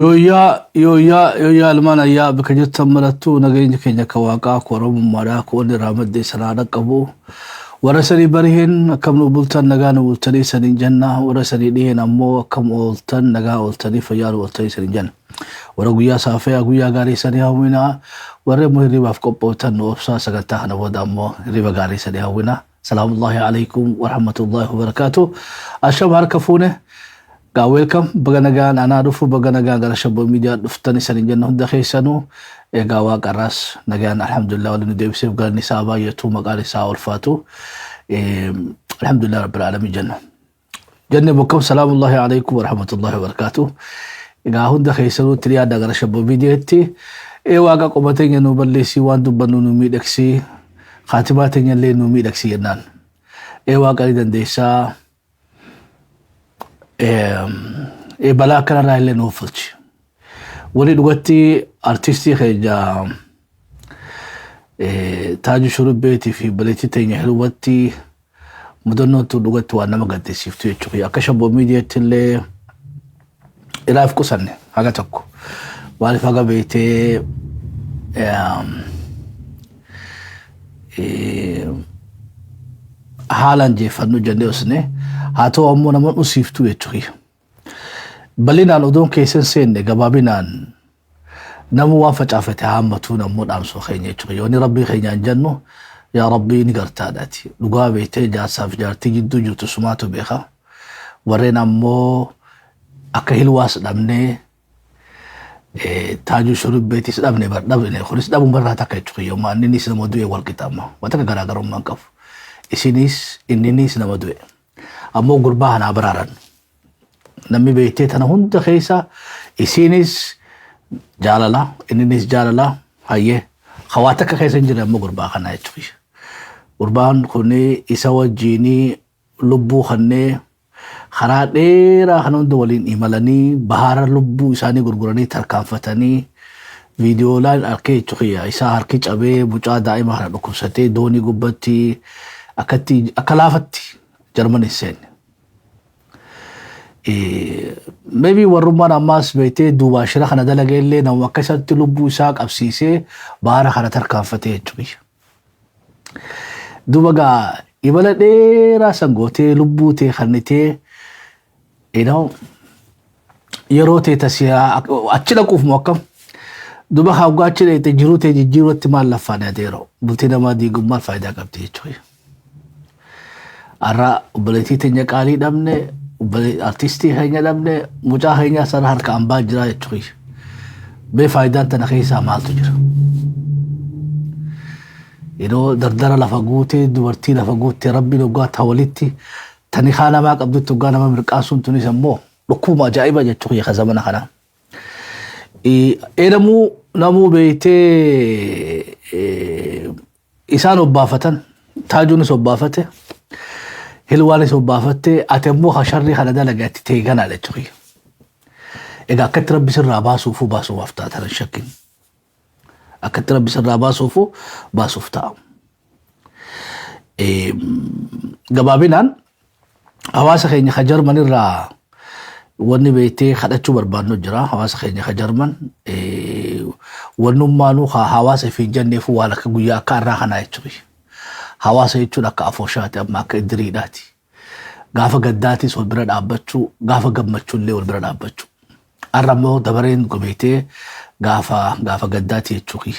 Yo almana ya bika jirtan marattu nageenyi keenya ka waaqaa koromummaadhaa koonni raamadde sanaadha qabu warra sanii barihin akkam nu bultan nagaa nu bultanii saniin jenna warra sanii dhihin ammoo akkam ooltan nagaa ooltanii fayyaa nu ooltanii saniin jenna warra guyyaa saafeyaa guyyaa gaarii sanii hawwinaa warra immoo hirribaaf qophootan nu obsaa sagantaa kana booda ammoo hirriba gaarii sanii hawwinaa salaamullahi alaikum wa rahmatullahi wa barakatuh asham harka fuune welcome baganagan ana dufu baganagan gara Shabbo media duftani sanin janna hunda khaysanu gawa qaras nagan alhamdulillah wal nudebse garni saba yetu maqali sa ulfatu alhamdulillah rabbil alamin janna bukum salamullahi alaykum wa rahmatullahi wa barakatuh ga hunda khaysanu triya gara Shabbo media ti waga qobatenya no ballesi wandu banu no midaksi khatibatenya le no midaksi yanan waga idan desa bala kana raile no fulci wali dugati artisti khaja taaju shurubeti fi baleti tenya helwati mudonno to dugati wa namagade siftu yechuki akashambo media tille ilaf kusanne haga takko wali faga bete halan je fanu jande usne hato ammo naman usiftu yechuki balinan udon kaysan senne gababinan namu wafacafati hammatu namu damso khaynya yechuki yoni rabbi khaynya janno ya rabbi nigarta dati lugabe te jasaf jarti jiddu jutu sumato beha warena ammo akahil was damne taaju shurubeti sadamne bardabne khuris dabun barata kaychuki yoma nini sinamo duwe wal kitama wataka garagarum mankaf isinis inninis nama duwe ammo gurbaan abraran nammi beete tana hunda khaysa isinis jalala innis jalala haye khawataka khaysan jira ammo gurbaa kana yechuki gurbaan kuni isa wajini lubbu khanne kharadera khanunda walin imalani bahara lubbu isani gurgurani tarkanfatani video line arke yechuki isa harki cabe buca daima hara dukusate doni gubbati akati akalafati Germany sen maybe warumana mas beete duba shira khana dalagelle na wakasat lubu saq absise bara khana tarkanfate chubi dubaga ibala dera sangote lubu te khanite yerote tasiya achila kuf muakkam duba khawga achile te jirute jiruti mal lafana dero bultina ma di gumal faida qabti chubi ara ubaleti tenya kali damne ubale artisti hanya damne muja hanya sar har ka amba jira yechuki be faidan tan khisa mal tujira dardara la fagute duwarti la fagute rabbi lo gat hawaliti tani khana ma qabdu tugana ma mirqasun tuni sammo dokuma jaiba yechuki khazamana khana namu beete isano bafatan tajun so bafate hilwani so bafate atemmo khasharri khana dalagati tegana la chuki ega katrab sirra basufu basu wafta tan shakin akatrab sirra basufu basufta gababinan hawasa khaynya khajarman irra wani beete khadachu barbano jira hawasa khaynya khajarman wanumanu hawasa fi jannefu wala ka guya karra khana chuki hawasa yechuun akka afooshati amma akka idriidati gaafa gaddaati sol bira dhaabbachu gaafa gammachuullee wal bira dhaabbachu arrammoo dabareen gobeete gaafa gaddaati yechuuki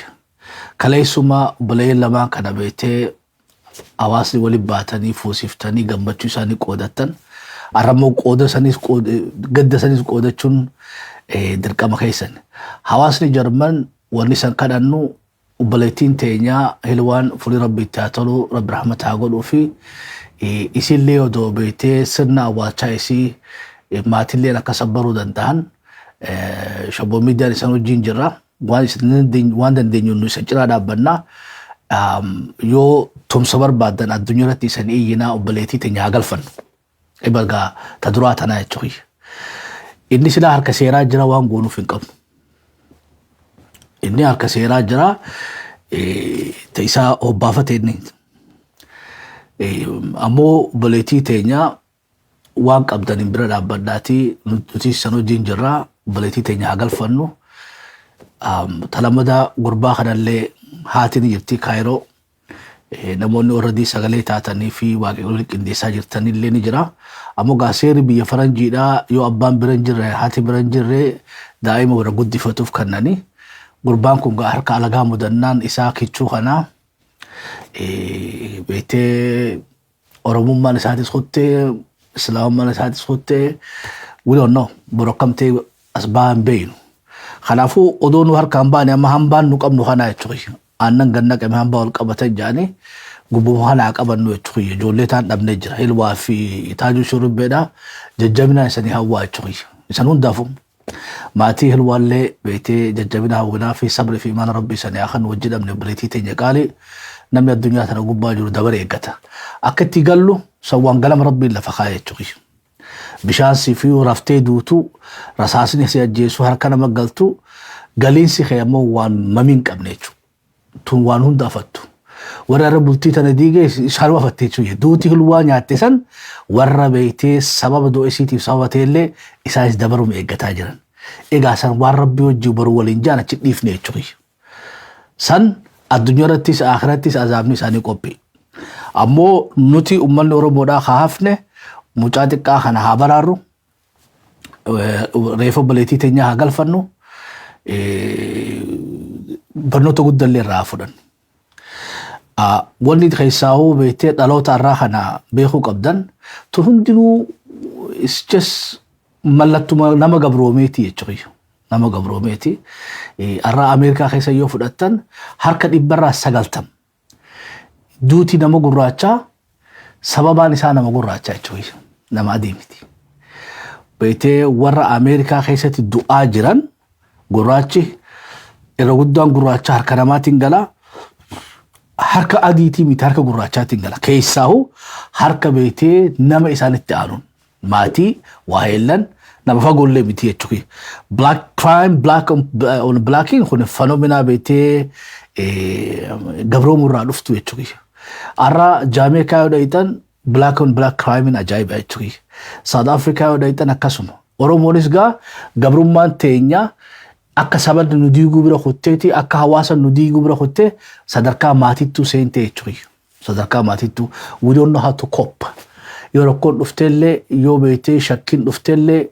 kaleessuma bulee lama kana beete hawaasni wali baatanii fuusiftanii gammachuu isaanii qoodatan arrammoo gadda sanis qoodachuun dirqama keessan hawaasni Jarman wanni san kadhannu ubaletin tenya helwan fuli rabbi taatolu rabbi rahmata godhu fi isillee odo beete sirna wacha isi maatillee akasabaru dandan Shabbo media isanu jinjira waan dandeenyu nu sajira dhaabbanna yoo tumsabar baadan addunyarratti isan iyyina ubaletii tenya galfan ibalga taduraatana yechuki inni sila harka seeraa jira waan goonu fin qabnu inni harka seeraa jira taisa obbafate inni ammoo ubaletii tenya waan qabdan bira dhaabbadhaati nuti sanu jinjira بليتي تنيا قلفنو تلمدا غربا خدالي هاتني جرتي كايرو namoonni already sagalee taatanii fi waaqayyoon qindeessaa jirtan illee ni jira. Ammoo gaaseeri biyya faranjiidhaa yoo abbaan bira hin jirre haati bira hin jirre daa'ima bira guddifatuuf kannani. Gurbaan kun harka alagaa mudannaan isaa kichuu kana beetee oromummaan isaatis kuttee islaamummaan isaatis kuttee we don't know borokkamtee as ba'an beeynu. Kanaafuu odoo nu harkaan baane amma hambaan nu qabnu kana jechuudha. Aannan ganna qabee hambaa wal qabatan jaanii gubbuma kana qabannu jechuudha. Ijoollee taan dhabnee jira. Ilwaa fi taajuu shurubbeedha. Jajjabinaa isanii hawwaa jechuudha. Isan hundaafu maatii ilwaallee beetee jajjabinaa hawwinaa fi sabri fi imaana rabbi isanii akan wajji dhabne bireetii teenya qaalii namni addunyaa tana gubbaa jiru dabaree eeggata. Akka itti gallu sawwaan galama rabbiin lafa kaa'ee jechuudha. Bishaan si fi raftee duutu rasaasni si ajjeesu harka nama galtu galiinsi kheemmoo waan mamiin qabne jechuudha. Tun waan hunda afattu. Warra irra bultii tana diigee isaan afattee jechuudha. Duuti hilwaa nyaatte san warra beeytee sababa du'a isiitiif sababa ta'ellee isaanis dabaruma eeggataa jiran. Egaa san waan rabbii wajjii baru waliin jaan achi dhiifne jechuudha. San addunyaa irrattis akhirattis azaabni isaanii qophii. Ammoo nuti uummanni Oromoodhaa haafne mucaa xiqqaa kana haa baraarru reefa baleetii teenya haa galfannu barnoota guddallee irraa fudhan. Wanni keessaa'uu beektee dhaloota irraa kana beekuu qabdan tun hundinuu is just mallattuma nama gabroomeeti jechuudha. Nama gabroomeeti. Irraa Ameerikaa keessa yoo fudhattan harka 190 duuti nama gurraachaa sababaan isaa nama gurraachaa jechuudha. Nama adii miti. Beektee warra Ameerikaa keessatti du'aa jiran gurraachi irra guddaan gurraacha harka namaatiin gala harka adiitii miti harka gurraachaatiin gala. Keessaa'u harka beektee nama isaanitti aanuun maatii waa heellan nama fagoollee miti jechuudha. Black crime black on blacking kun fenomena beektee gabroomurraa dhuftu jechuudha. Arra Jamaica yoo dhaytan black on black crime ajaa'iba jechuudha. South Africa yoo dhaytan akkasuma. Oromoonis gaa gabrummaan teenya akka saban nu diiguu bira kutteeti akka hawaasa nu diiguu bira kuttee sadarkaa maatittuu seentee jechuudha. Sadarkaa maatittuu we don't know how to cope. Yoo rakkoon dhufteellee yoo beektee shakkiin dhufteellee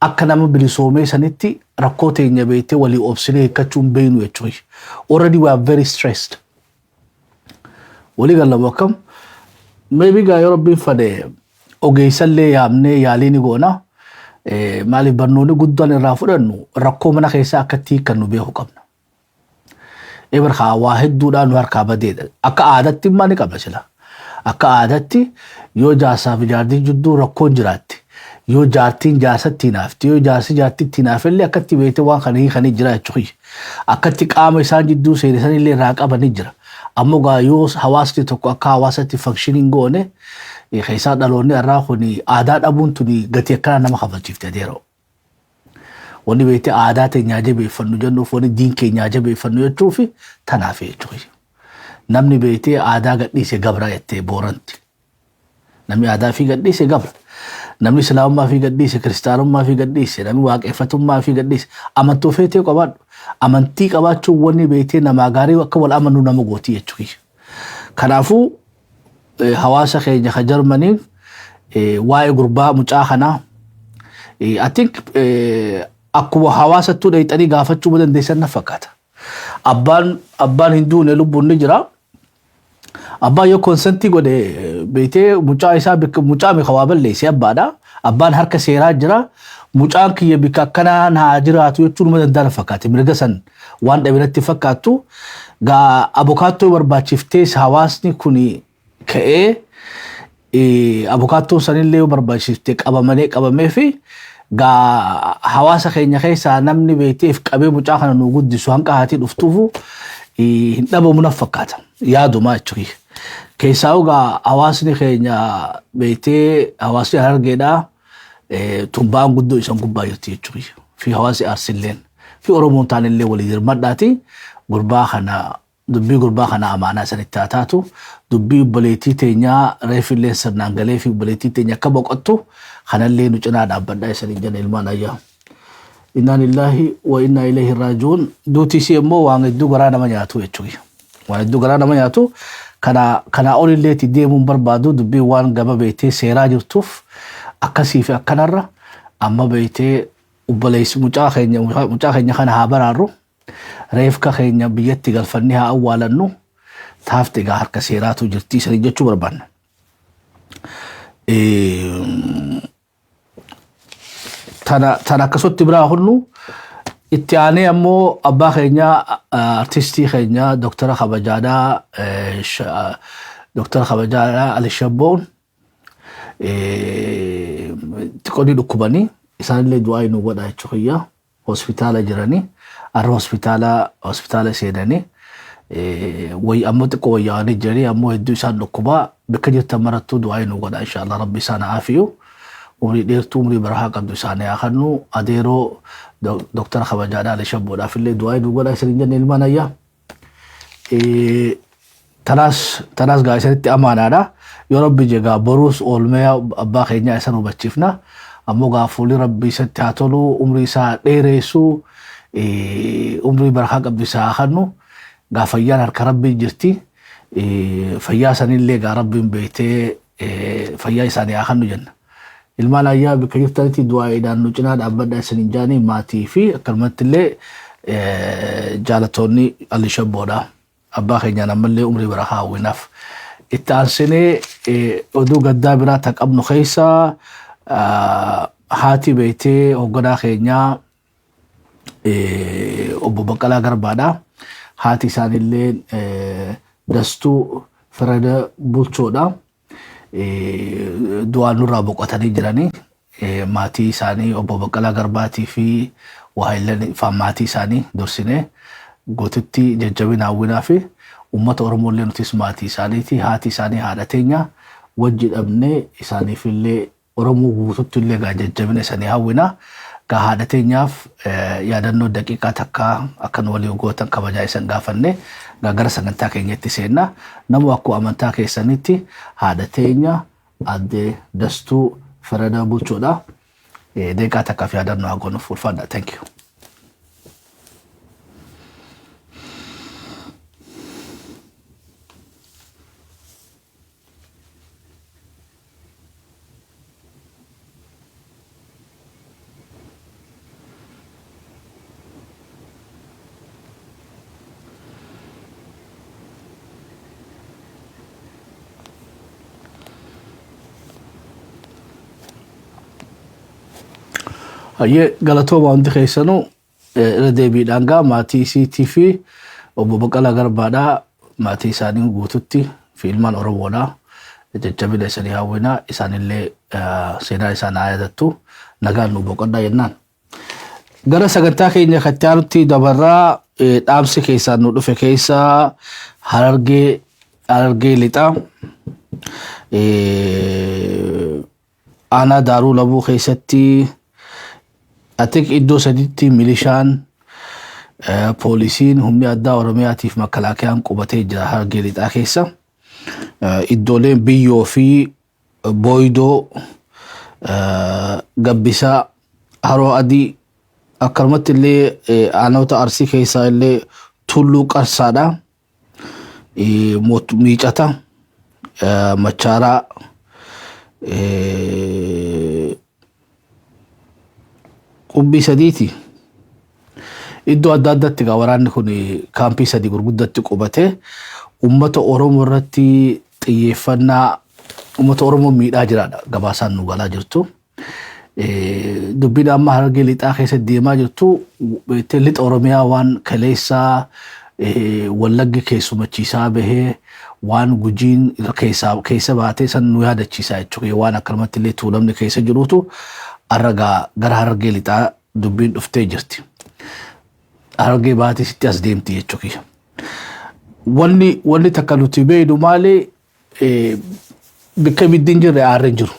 akka nama bilisoomee sanitti rakkoo teenya beektee walii obsinee hiikkachuun beeynu jechuudha. Already we are very stressed. Walii gallamu akkam maybe gaa yoo rabbiin fade ogeessallee yaamnee yaalii ni goona. Maaliif barnoonni guddaan irraa fudhannu rakkoo mana keessaa akkatti kan nu beeku qabna. Eberhaa waa hedduudhaan nu harkaa badeedha. Akka aadaatti immaa ni qabna sila. Akka aadaatti yoo jaasaaf jaartiin jidduu rakkoon jiraatti. Yoo jaartiin jaasatti naafti yoo jaarsi jaartitti naafellee akkatti beekte waan kanii jira jechuudha. Akkatti qaama isaan jidduu seenessanillee irraa qabanii jira. Ammoo gaa yoo hawaasni tokko akka hawaasatti funkshiiniin goone keessaa dhaloonni irraa kuni aadaa dhabuun tuni gatii akkana nama kafachiifte adeeroo. Wanni beektee aadaa teenya jabeeffannu jennuuf wanni diin keenya jabeeffannu jechuufi tanaaf jechuudha. Namni beektee aadaa gadhiise gabra jettee booranti. Namni aadaa fi gadhiise gabra. Namni islaamummaa fi gadhiise kiristaanummaa fi gadhiise namni waaqeffatummaa fi gadhiise amantuu feetee qabaadhu. Amantii qabaachuun wanni beektee namaa gaarii akka wal amannu nama gootii jechuudha. Kanaafuu hawaasa keenya ka Jarmaniif waa'ee gurbaa mucaa kanaa I think akkuma hawaasattuu dhayxanii gaafachuu dandeessan na fakkaata. Abbaan hinduun lubbuun ni jira. Abbaan yoo konsentii godhe beektee mucaa isaa mucaa miikawaa balleessee abbaadha. Abbaan harka seeraa jira. Mucaan kiyya bika akkanaan haa jiraatu jechuun nama danda'a fakkaate. Mirga san waan dhabiratti fakkaattu gaa abukaattoo barbaachiftee hawaasni kuni ka'ee abukaattoon sanillee yoo barbaachiftee qabamee fi gaa hawaasa keenya keessaa namni beekteef qabee mucaa kana nu guddisu hanqa haatii dhuftuufu hin dhabamu na fakkaata. Yaaduma jechuudha. Keessaa gaa hawaasni keenya beektee hawaasni Harargeedhaa tumbaan guddoo isan gubbaa jirti jechuudha. Fi hawaasi Arsilleen fi Oromoon taanillee walii dirmadhaati gurbaa kana dubbii gurbaa kana amaanaa sanitti haa taatu dubbii obboleettii teenyaa reefillee sirnaan galee fi obboleettii teenya akka boqottu kanallee nu cinaa dhaabbadhaa isaniin jala ilmaan ayyaa. inna lillahi wa inna ilayhi raji'un duuti si immoo waan hedduu garaa nama nyaatu jechuudha. Waan hedduu garaa nama nyaatu kana olillee itti deemuun barbaadu dubbii waan gaba beetee seeraa jirtuuf akkasii fi akkanarra amma beetee ubbaleessi mucaa keenya kana haa baraarru reefka keenya biyyatti galfannee haa awwaalannu taafte gaa harka seeraatu jirtii sanii jechuu barbaanna. Tana akkasutti biraa hunnu itti aanee ammoo abbaa keenya artistii keenya Dr. Kabajaadhaa Ali Shabboon xiqqoonni dhukkubanii isaanillee du'aa nu godha jechuudha. Hospitaala jiranii arra hospitaala seenanii way ammoo xiqqoo wayyaanii jiranii ammoo hedduu isaan dhukkubaa bakka jirtan marattuu du'aa nu godha inshallah rabbi isaan aafiyu. Umri dheertuu umrii barahaa qabdu isaanii haa kennu adeeroo Dr. Kabajaadhaa Ali Shabboodhaaf illee du'aa nu godha isiniin jenne ilmaan ayyaa. Tanaas gaa isanitti amaanaadha. Yoo rabbi jegaa boruus oolmee abbaa keenyaa isan hubachiifna. Ammoo gaa fuulli rabbi isatti haa tolu umrii isaa dheereessu umrii barahaa qabdu isaa haa kennu. Gaa fayyaan harka rabbii jirti. Fayyaa sanillee gaa rabbiin beekee fayyaa isaanii haa kennu jenna. Ilmaan ayyaa bakka jirtanitti du'aa'iidhaan nu cinaa dhaabbadhaa isiniin jaanii maatii fi akkanumatti illee jaalatoonni Ali Shabboodha. Abbaa keenyaan ammallee umrii barahaa hawwinaaf. Itti aansinee oduu gaddaa biraa ta qabnu keessa haati beetee hoogganaa keenyaa obbo Baqqalaa Garbaadha. Haati isaanillee Dastuu Firada Bulchoodha. Du'aan nurraa boqotanii jiranii maatii isaanii obbo Baqqalaa Garbaatii fi waayillan maatii isaanii dursinee gootutti jajjabina hawwinaa fi ummata Oromollee nutis maatii isaaniiti haati isaanii haadha teenya wajji dhabnee isaaniifillee Oromoo guututti illee gaa jajjabina isaanii hawwinaa gaa haadha teenyaaf yaadannoo daqiiqaa takka akkan walii gootan kabajaa isan gaafanne gaa gara sagantaa keenyatti seenna namu akkuma amantaa keessanitti haadha teenya adde Dastuu Firada Bulchoodha. Daqiiqaa takkaaf yaadannoo haa goonuuf ulfaadha. Thank you. Hayyee galatooma hundi keessanuu irra deebiidhaan gaa maatii isiitii fi obbo Baqqalaa Garbaadhaa maatii isaanii guututti fi ilmaan Oromoodhaa jajjabina isaanii hawwinaa isaanillee seenaa isaan haa yaadattu nagaan nu boqodhaa jennaan. Gara sagantaa keenya katti aanutti dabarraa dhaamsi keessaan nu dhufe keessa Harargee lixaa aanaa Daaruu Labuu keessatti atik iddoo sadiitti milishaan poolisiin humni addaa Oromiyaatiif makkalaakiyaan qubatee jira Harargee lixaa keessa. Iddooleen biyyoo fi booydoo gabbisaa haroo adii akkanumatti illee aanota Arsii keessaa illee tulluu qarsaadha. Miicata Machaaraa qubbii sadiiti. Iddoo adda addaatti gaa waraanni kun kaampii sadii gurguddatti qubatee ummata Oromoo irratti xiyyeeffannaa ummata Oromoo miidhaa jiraadha gabaasaan nu galaa jirtu. Dubbiin amma Harargee lixaa keessa deemaa jirtu lixa Oromiyaa waan kaleessaa Wallaggi keessumachiisaa bahee waan Gujiin keessa baatee san nu yaadachiisaa jechuudha. Waan akkanumatti illee tuulamni keessa jirutu arragaa gara Harargee lixaa dubbiin dhuftee jirti. Harargee baatee sitti as deemti jechuudha. Wanni takka nuti beeynu maali bakka biddiin jirre aarreen jiru.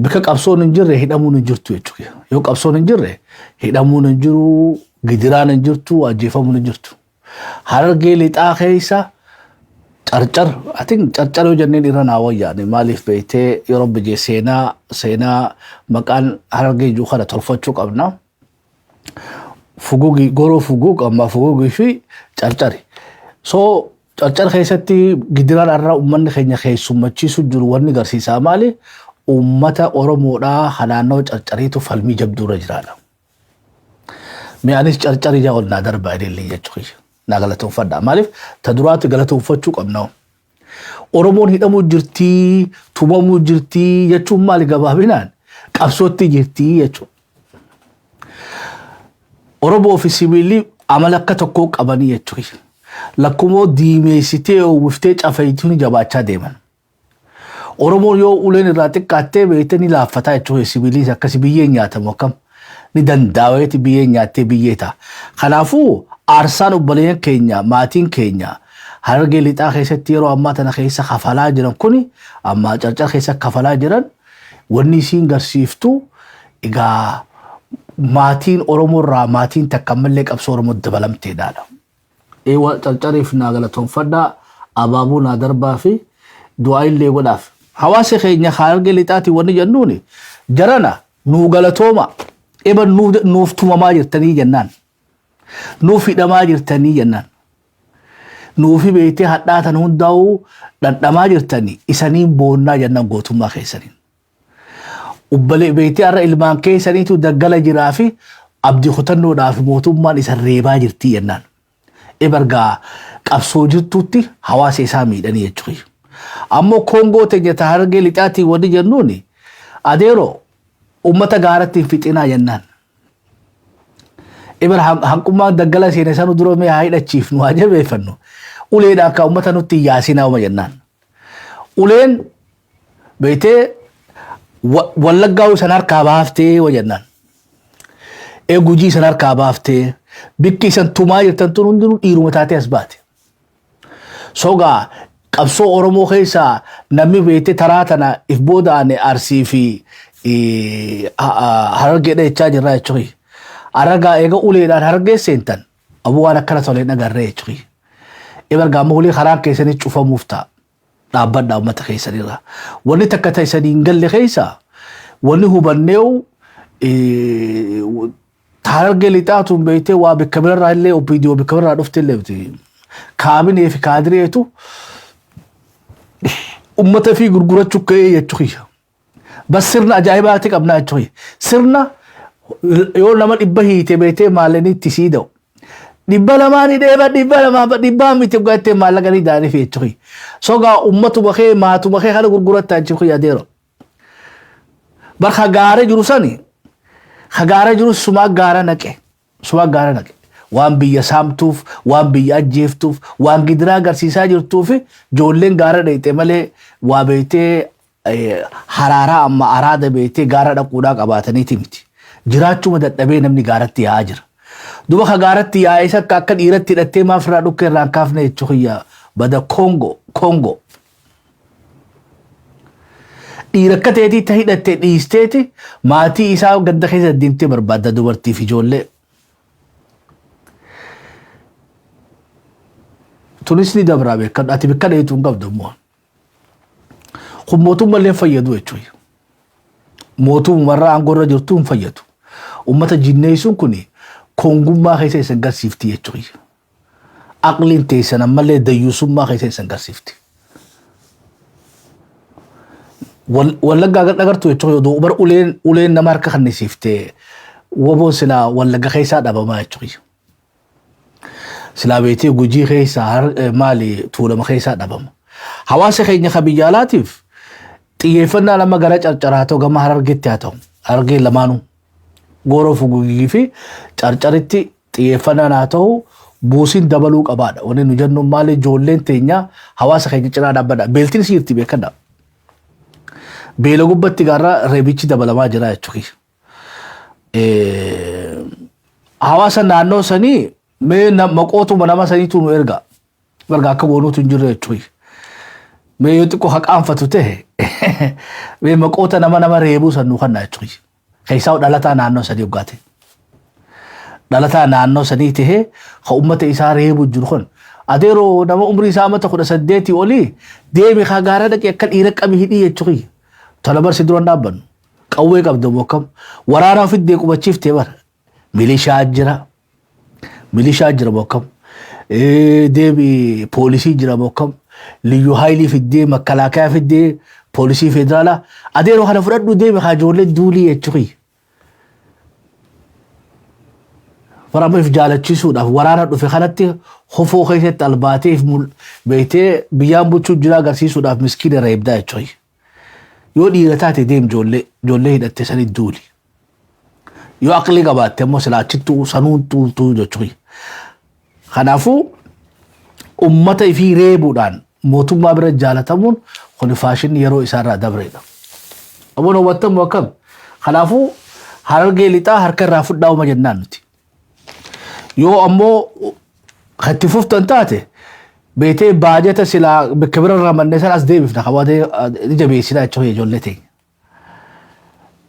Bakka qabsoon hin jirre hidhamuun hin jirtu jechuudha. Yoo qabsoon hin jirre hidhamuun hin jiru, gidiraan hin jirtu, ajjeefamuun hin jirtu. Harargee lixaa keessa carcar yoo jenneen irra naa wayyaane maaliif beeytee yeroo biyya seenaa maqaan Harargee jiru kana tolfachuu qabna. fugugi goro fugug amma fugugi fi carcari. So carcar keessatti gidiraan arraa ummanni keenya keessummachiisu jiru wanni garsiisaa maali? Ummata Oromoodhaa hanaannoo carcariitu falmii jabduura jiraadha. Mi'aanis carcarii jaa ol naa darbaa illee jechuudha. Naa galatoonfadha. Maaliif ta duraatti galatoonfachuu qabna. Oromoon hidhamuu jirtii, tumamuu jirtii jechuun maali gabaabinaan? Qabsootti jirtii jechuudha. Oromoo fi sibiilli amala akka tokkoo qabanii jechuudha. Lakkumoo diimeessitee uwwiftee cafayituun jabaachaa deeman. Oromoon yoo uleen irraa xiqqaattee beektanii laaffataa jechuudha. Sibiiliis akkasi biyyee nyaatamu akkam ni danda'aweeti biyyee nyaattee biyyee ta'a. Kanaafuu aarsaan obboleeyyan keenya, maatiin keenya Harargee lixaa keessatti yeroo ammaa tana keessa kafalaa jiran kuni amma carcar keessa kafalaa jiran wanni isiin garsiiftu egaa maatiin Oromoo irraa maatiin takka malee qabsoo Oromoo dabalamteedhaadha. Eewa carcariif naa galatoonfadhaa abaabuu naa darbaa fi du'aa illee godhaaf. Hawaasa keenya Harargee lixaati wanni jennuuni jarana nuu galatooma eba nuuf tumamaa jirtanii jennaan. Nuuf hidhamaa jirtanii jennaan. Nuufi beektee hadhaatan hundaa'uu dhandhamaa jirtanii isaniin boonnaa jennaan gootummaa keessaniin. Ubbalee beektee har'a ilmaan keessaniitu daggala jiraa fi abdii kutannoodhaaf mootummaan isa reebaa jirtii jennaan. Ebargaa qabsoo jirtuutti hawaasa isaa miidhanii jechuudha. Ammoo Koongoo teenya Harargee lixaatii wanni jennuuni adeeroo ummata gaaratti hin fixinaa jennaan. Ebar hanqummaan daggala seene sanu dura mee haa hidhachiifnu haa jabeeffannu. Uleedhaan akka ummata nutti yaasinaa uma jennaan. Uleen beektee wallaggaa san harkaa baaftee wa jennaan. Gujii san harkaa baaftee bikki isan tumaa jirtan tun hundinuu dhiiruma taatee as baate. Sogaa qabsoo Oromoo keessaa namni beektee taraa tana if booda'ane Arsii fi Harargeedha jechaa jirraa jechuudha. Aragaa eega uleedhaan Harargee seentan abuu waan akkana toleen agarree jechuudha. Ebargaa ammoo ulee karaan keessanii cufamuuf ta'a. Dhaabbadhaa uummata keessanirraa. Wanni takka ta'isanii hin galle keessaa wanni hubanneewu Harargee lixaatuun beektee waa bikka birarraa illee opiidiyoo bikka birarraa dhufte illee kaabinee fi kaadireetu ummata fi gurgurachuu ka'ee jechuudha. Bas sirna ajaa'ibaatti qabnaa jechuudha. Sirna yoo nama dhibba hiite beektee maallanii itti sii da'u. Dhibba lamaanii dheeba dhibbaa miti gattee maallaqanii daaniif jechuudha. Sogaa ummatuma kee maatuma kee kana gurgurattaa jechuudha adeero. Barka gaara jiru sani hagaara jiru sumaa gaara naqe. Sumaa gaara naqe. Waan biyya saamtuuf, waan biyya ajjeeftuuf, waan gidiraa agarsiisaa jirtuuf ijoolleen gaara dheeyte malee waa beektee haraaraa amma araada beektee gaara dhaquudhaa qabaataniiti miti. Jiraachuma dadhabee namni gaaratti yaa'aa jira. Duba ka gaaratti yaa'ee isa akka dhiiratti hidhattee maaf irraa dhukkee irraan kaafne jechuudha bada Kongo. Dhiira akka ta'eetii hidhattee dhiisteeti maatii isaa gadda keessa deemtee barbaadda dubartiif ijoollee. Tunis ni dabraa beekan ati bikka dheetuun qabdu immoo. Kun mootummallee fayyadu jechuudha. Mootummarraa aangorra jirtu hin fayyadu. Ummata jinneessuun kuni koongummaa keessa isan garsiifti jechuudha. Aqliin teessan ammallee dayyuusummaa keessa isan garsiifti. Wallaggaa dhagartu jechuudha yoo bar uleen nama harka kannisiiftee woboon silaa wallagga keessaa dhabamaa jechuudha. Silaa beektee gujii keessaa maali tuulama keessaa dhabama. Hawaasa keenya ka biyya alaatiif xiyyeeffannaa lama gara carcaraa ta'u gama Harargeetti haa ta'u. Harargee lamaanuu gooroo fugugii fi carcaritti xiyyeeffannaan haa ta'u buusiin dabaluu qabaadha. Wanni nu jennuun maali ijoolleen teenya hawaasa keenya cinaa dhaabbadha. Beeltiin siirti beekadha. Beela gubbatti gaarraa reebichi dabalamaa jira jechuudha. Hawaasa naannoo sanii mee maqootuma nama saniitu nu erga. Barga akka goonuutu hin jirre jechuudha. Mee yoo xiqqoo haqaanfatu ta'e mee maqoota nama reebuu sannu kannaa jechuudha. Keessaa dhalataa naannoo sanii hoggaate. Dhalataa naannoo sanii ta'ee ka ummata isaa reebuu jiru kun adeeroo nama umrii isaa amata 18 olii deemi ka gaara dhaqee akka dhiira qabi hidhii jechuudha. Tala barsi duran dhaabbannu qawwee qabda bokkam waraanaa ofitti deequbachiiftee bara milishaa jira bokkam deebi poolisii jira bokkam liyyu haayilii fiddee makalaakaa fiddee poolisii federaalaa adeeroo kana fudhadhu deebi haajoolee duulii jechuudha. Warama if jaalachiisuudhaaf waraana dhufe kanatti hofoo keessatti albaateef beeytee biyyaan bulchuu jira agarsiisuudhaaf miskiina reebdaa jechuudha. Yoo dhiira taate deem ijoollee hidhatte sanii duuli. Yoo aqlii qabaatte immoo silaachittuu sanuun tuultuu jechuudha. Kanaafuu ummata ifii reebuudhaan mootummaa bira jaalatamuun kun faashinii yeroo isaarraa dabreedha. Aboon hawwattamu akkam. Kanaafuu Harargee lixaa harka irraa fudhaa'uma jennaan nuti. Yoo ammoo hatti fuftan taate beetee baajata silaa bakka bira irraa mannee sana as deebifna qabaatee ni jabeessinaa jechuudha ijoollee teenya.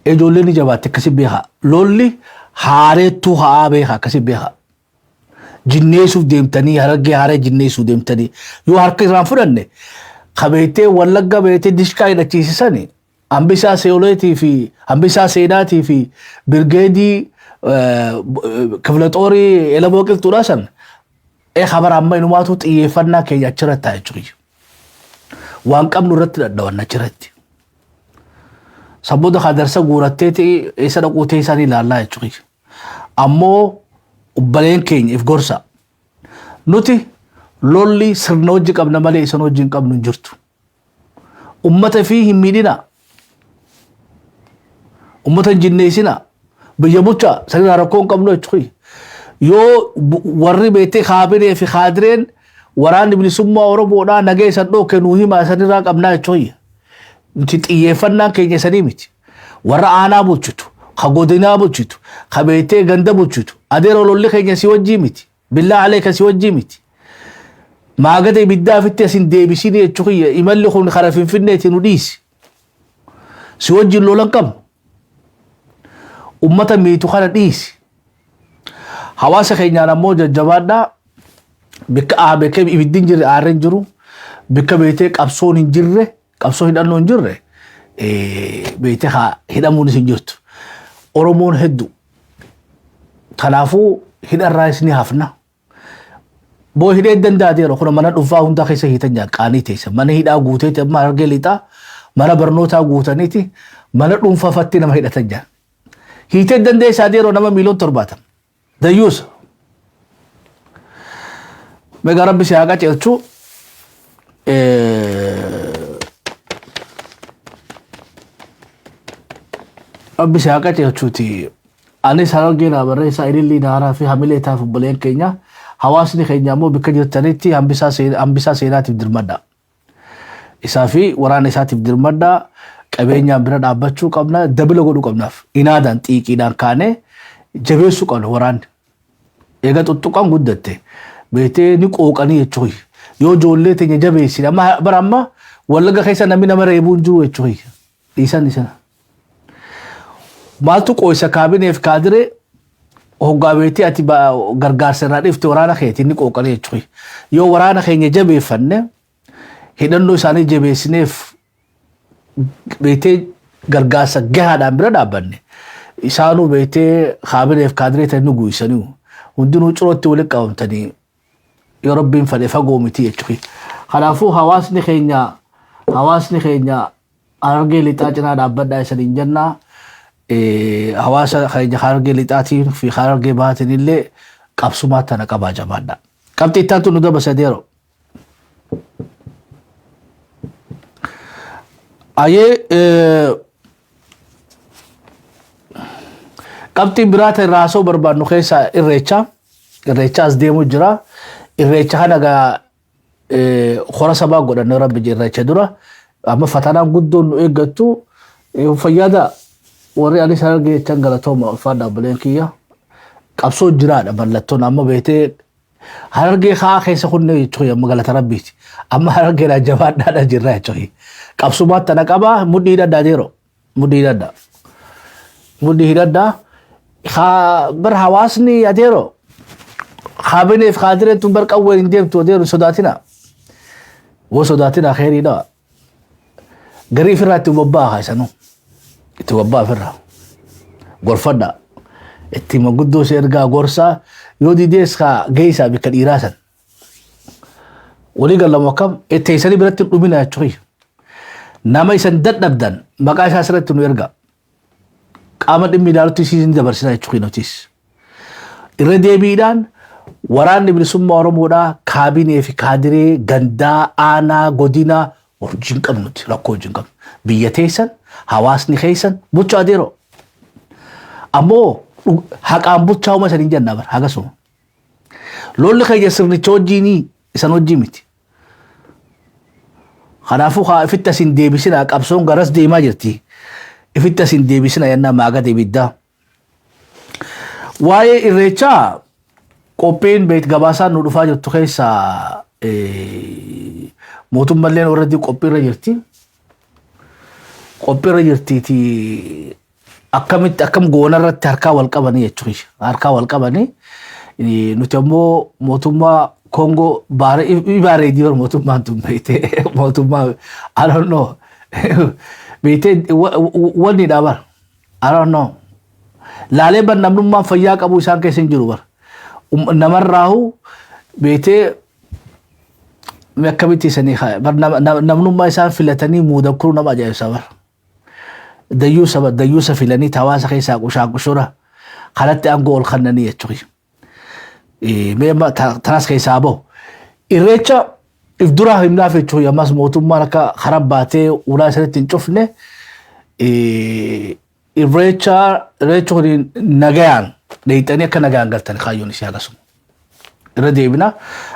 Ijoollee ni jabaatte akkasii beekaa. Lolli haareettuu haa beekaa akkasii beekaa. Jinneessuuf deemtanii Harargee haaree jinneessuuf deemtanii yoo harka irraan fudhanne qabeetee Wallagga beetee dishkaa hidhachiisisanii hambisaa seeoleetii fi hambisaa seenaatii fi birgeedii ክፍለ ጦሪ የለቦቅል ጡራሰን ኸበር አማ ኢኑማቱ ጥየፈና ከያ ችረታ አይችይ ዋን ቀምኑ ረት ደደዋና ችረት ሰቦደ ኸደርሰ ጉረቴቲ የሰደቁቴ ሰኒ ላላ አይችይ አሞ ኡበሌን ከኝ ኢፍ ጎርሳ ኑቲ ሎሊ ስርኖጅ ቀብነ ማለ ኢሰኖጅን ቀብኑ እንጅርቱ ኡመተ ፊህ ሚዲና ኡመተን ጅኔሲና biyyabucha sanin rakkoon qabnu jechuudha. Yoo warri beetee kaabinee fi kaadireen waraanni bilisummaa Oromoodhaa nagee isan dhooke nuu himaa sanirraa qabnaa jechuudha. Nuti xiyyeeffannaan keenya sanii miti. Warra aanaa bulchitu, ka godinaa bulchitu, ka beetee ganda bulchitu, adeera lolli keenya si wajjii miti. Billaa aleeka si wajjii miti. Maagata ibiddaa fitti asin deebisini jechuudha. Imalli kun kara Finfinneetiin nu dhiisi. Si wajjin lolan qabnu. ummata miitu kana dhiisi. Hawaasa keenyaan ammoo jajjabaadhaa bikka ibiddin jirre aarreen jiru bikka beetee qabsoon hin jirre qabsoo hidhannoo hin jirre beetee hidhamuunis hin jirtu. Oromoon hedduu kanaafuu hidharraa isni hafna. Boo hidhee danda'ateera kun mana dhuunfaa hundaa keessa hiitan qaanii teessa mana hidhaa guuteeti amma Harargee lixaa mana barnootaa guutaniiti mana dhuunfaa fatti nama hidhatan jaan. Hiitee dandeessaa adeeroo nama miiliyoona 70 dayyuusa. Meeqa rabbi si haa qaceelchu rabbi si haa qaceelchuuti. Anis Harargee naa barreessaa ilillii naaraa fi hamilee taaf obboleen keenya hawaasni keenya ammoo bakka jirtanitti hambisaa seenaatiif dirmadhaa. Isaa fi waraana isaatiif dirmadhaa. Qabeenyaan bira dhaabbachuu qabna dabala godhuu qabnaaf inaadaan xiiqiidhaan kaanee jabeessuu qabna waraanni. Eega tuttuqaan guddatte beetee ni qooqanii jechuudha. Yoo ijoollee teenya jabeessine amma bara amma Wallagga keessa namni nama reebuun jiru jechuudha. Dhiisan. Maaltu qooysa kaabineef kaadiree hoggaa beetee ati gargaarsa irraa dhifte waraana keetiin ni qooqanii jechuudha. Yoo waraana keenya jabeeffanne hidhannoo isaanii jabeessineef beetee gargaarsa gahaadhaan bira dhaabbanne isaanuu beetee kaabineef kaadiree ta'e nu guuysanii hundinuu cirootti walitti qabamtanii yoo rabbiin fedhe fagoo miti jechuudha. Kanaafuu hawaasni keenya Harargee lixaa cinaa dhaabbadhaa isaniin jennaa. Hawaasa keenya Harargee lixaatiin fi Harargee bahaatiin illee qabsumaa tana qabaa jabaadhaa. Qabxii ittaantu nu dabasa adeeroo. Ayee qabxiin biraata irraa haasoo barbaadnu keessaa irreechaas deemuu jira. Irreecha kana hora sabaa godhanne rabbi irreecha dura amma fatanaan guddoon nu eeggattu fayyada warri anis Harargee jechaan galatooma ulfaadhaa buleen kiyya qabsoo jiraadha mallattoon amma beetee Harargee kaa keessa kunne jechuudha amma galata rabbiiti amma Harargeedhaan jabaadhaadha jirra jechuudha. Qabsumaatti tana qabaa mudhii hidhadhaa adeeroo mudhii hidhadhaa bar hawaasni adeeroo kaabineef kaadireen tun bar qawween hin deemtu adeeroo sodaatina woo sodaatina kheyriidha garii ofirraa itti bobbaa kaasanu itti bobbaa ofirraa gorfadhaa itti maguddoo si ergaa gorsaa yoo didees ka geessaa bika dhiiraasan walii galamu akkam itti isanii biratti dhumina jechuudha nama isan dadhabdan maqaa isaa sirratti nu erga qaama dhimmi ilaalutti isiin dabarsina jechuudha nutis irra deebiidhaan waraanni bilisummaa Oromoodhaa kaabinee fi kaadiree gandaa aanaa godina wajjin qabnuti rakkoo wajjin qabnu biyya teessan hawaasni keessan bulchaa adeero ammoo haqaan bulchaa uma isaanii jennaa bar hagasuma lolli keenya sirnicha wajjinii isan wajjin miti kanaafuu haa ifitti asin deebisina qabsoon garas deemaa jirti ifitti asin deebisina yennaa maaga deebiddaa waa'ee irreechaa qopheen beet gabaasaan nu dhufaa jirtu keessa mootummalleen warratti qophiirra jirtiiti akkamitti akkam goonarratti harkaa wal qabanii jechuudha harkaa wal qabanii nuti ammoo mootummaa Kongo baare diyor mootummaan tun beete mootummaa I don't know beete wanni dhabar I don't know laalee ban namnummaan fayyaa qabu isaan keessa hin jiru bar namarraahu beete akkamitti isanii bar namnummaa isaan filatanii muudakkuru nama ajaa'ibsa bar dayyuusa filanii hawaasa keessaa qushura kanatti aangoo ol kannanii jechuudha meema tanas keessaa bahu irreecha if duraa himnaaf jechuudha ammas mootummaan akka harabbaatee ulaa isanitti hin cufne irreecha nagayaan dheeyxanii akka nagayaan galtan kaayyoon isii akkasuma irra deebina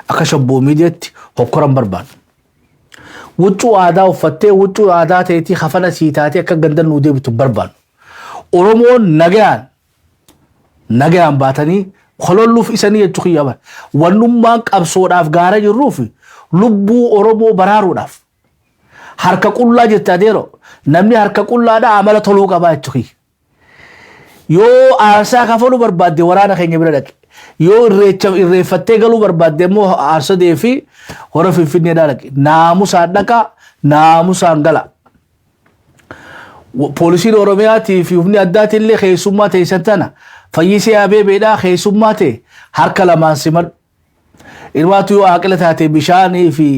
akka shabboo miidiyaatti hokkoran barbaadu wuccuu aadaa uffattee wuccuu aadaa ta'eetii hafana sii taatee akka gandan nuu deebitu barbaadu Oromoon nagayaan baatanii kololluuf isanii jechuu kiyyaban wannummaan qabsoodhaaf gaara jirruuf lubbuu Oromoo baraaruudhaaf harka qullaa jirta adeero namni harka qullaadha amala toluu qabaa jechuu kiyya yoo aarsaa kafalu barbaadde waraana keenya bira dhaqe yoo irreeffattee galuu barbaadde immoo aarsadee fi hora Finfinnee dhaqe naamusaan dhaqa naamusaan gala poolisiin Oromiyaatii fi humni addaatiin illee keessummaa teessan tana fayyisee abeebeedhaa keessummaa ta'e harka lamaan simadhu ilmaatu yoo aqila taate bishaanii fi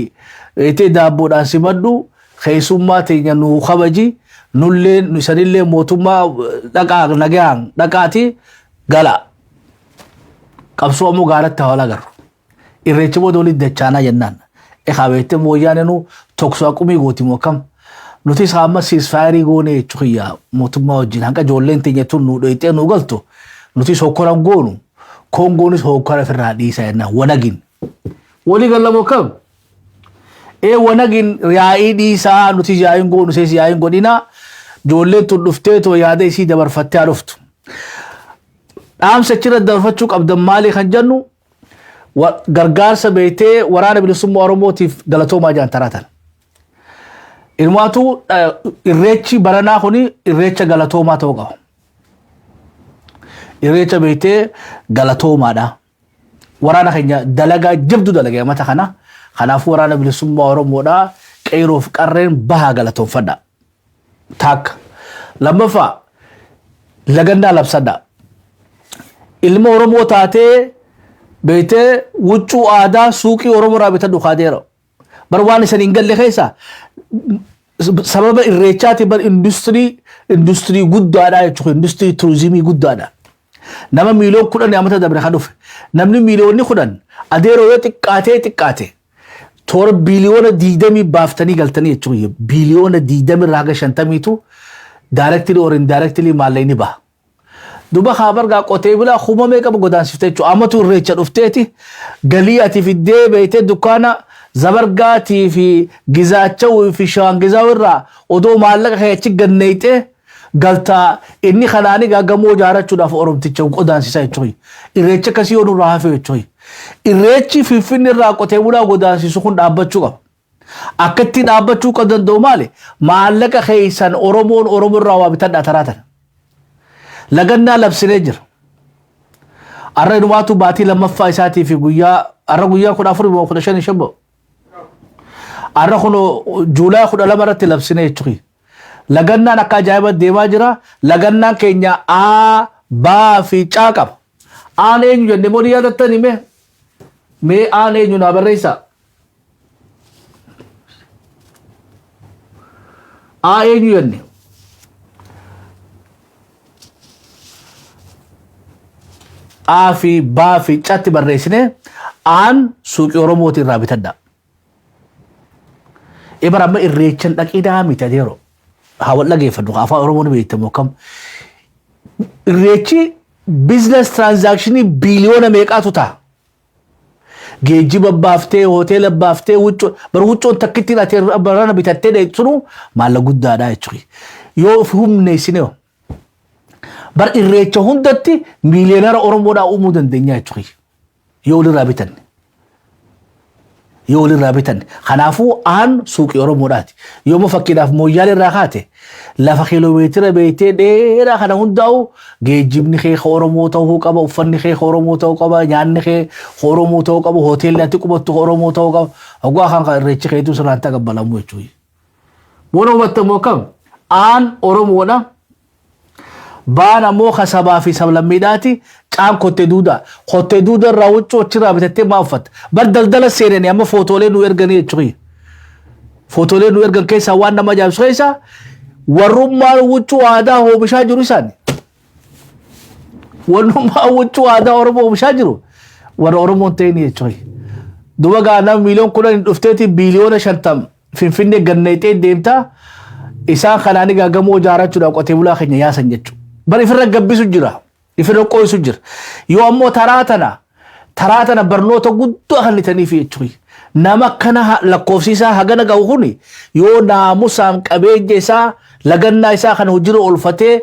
daabboodhaan simadhu keessummaa teenya nuu kabaji nullee isanillee mootummaa dhaqaa nagayaan dhaqaati gala qabsoo ammoo gaaratti hawala garru irreecha booda walitti dachaanaa jennaan beette mooyyaane nu tokko aqumii gooti moo kam nuti saamma siisfaayirii goone jechuu kiyyaa mootummaa wajjin hanqa ijoolleen teenya tun nu dhoyxee nu galtu nuti hokkoran goonu Kongoonis hokkora firraa dhiisaa jennaan wanagin walii gallamoo kam wanagin yaa'ii dhiisaa nuti yaa'iin goonu sees yaa'iin godhinaa ijoolleen tun dhuftee too yaada isii dabarfattee dhuftu dhaamsa achirra dabarfachuu qabdan maalii kan jennu gargaarsa beetee waraana bilisummaa Oromootiif galatoomaa jaan taratan ilmaatu irreechi baranaa kuni irreecha galatoomaa ta'uu qaba irreecha beetee galatoomaadha waraana keenya dalagaa jabdu dalagee mata kana kanaafuu waraana bilisummaa Oromoodhaa qeeroof qarreen bahaa galatoonfadha takka lammaffaa lagannaa labsadha ilma Oromoo taatee beetee wuccuu aadaa suuqii Oromoo irraa bitadhu kaadeera bar waan isan hin galle keessa sababa irreechaati bar industirii guddaadha jechuudha industirii turizimii guddaadha nama miiliyoon 10 amata dabre kan dhufe namni miiliyoonni 10 adeeroo yoo xiqqaate toora biliyoona 20 baaftanii galtanii jechuudha biliyoona 20 irraa haga 50tu directly or indirectly maallayni baha duba khabargaa qotee bulaa humamee qaba godaansifte jechuudha amatu irreecha dhufteeti galii ati fiddee beeytee dukkaana zabargaatii fi gizaachawuu fi shaangizaa irraa odoo maallaqa keechi ganneeytee galtaa inni kanaanii gaagamoo jaarachuudhaaf Oromticha godaansisa jechuudha irreecha akkasii yoo nurraa hafe jechuudha irreechi Finfinnee irraa qotee bulaa godaansisu kun dhaabbachuu qaba akkatti dhaabbachuu kan danda'u maali maallaqa keessan Oromoo irraa waa bitadhaa taraatan lagannaa labsinee jira arra inumaatu baatii lammaffaa isaatii fi guyyaa 14 shabba arra kuno Juulaa 12 irratti labsinee jechuudha lagannaan akka ajaa'iba deemaa jira lagannaan keenya baa fi caa qaba. Aan eenyu jenne moo ni yaadattani mee aan eenyu naa barreessaa. Aa eenyu jenne. Aa fi baa fi caatti barreessine aan suuqii Oromooti irraa bitadha. Ibara amma irreechan dhaqiidhaa miti adeero. Haa wal dhageeffadhu afaan Oromoon beektamu kam. Irreechi business transactionii biliyoona meeqaatu ta'a. Geejjiba baaftee hoteela baaftee wuccoon takkittiin ati barana bitattee dheessunu maalla guddaadha jechuudha. Yoo of humneessine bar irreecha hundatti miiliyoonara Oromoodhaa uumuu dandeenya jechuudha. Yoo walirraa bitanne. Yoo walirraa bitanne. Kanaafuu aan suuqii Oromoodhaati. Yooma fakkiidhaaf mooyyaalee irraa kaate lafa kiiloomeetira beektee dheeraa kana hundaa'u geejjibni kee Oromoo ta'uu qaba, uffanni kee Oromoo ta'uu qaba, nyaanni kee Oromoo ta'uu qaba, hoteelli ati qubattu Oromoo ta'uu qaba. Hoggaa kan irreechi keetu sirnaan taqabbalamu jechuudha. Boona hubattamoo kam aan Oromoodha. Baan ammoo kasabaa fi sablammiidhaati caan kottee duudaa irraa wuccoo achirraa bitattee maa uffatta. Bar daldala seenanii amma footoolee nu erganii jechuudha. Footoolee nu ergan keessaa waan nama ajaa'ibsu keessaa warrummaan wuccuu aadaa oomishaa jiru isaani. Warrummaan wuccuu aadaa Oromoo oomishaa jiru warra Oromoon ta'ini jechuudha. Duba gaanaa miiliyoon 10 dhufteeti biliyoona 50 Finfinnee ganneexee deemtaa isaan kanaanii gaagamoo ijaarachuudhaan qotee bulaa keenya yaasan jechuudha. Bari ifirra gabbisu jira. Ifirra qo'isu jira. Yoo ammoo taraa tana barnoota guddaa kennitaniif jechuudha. Nama kana lakkoofsiisaa hagana ga'u kuni yoo naamusaan qabeenya isaa lagannaa isaa kana hojii oolfatee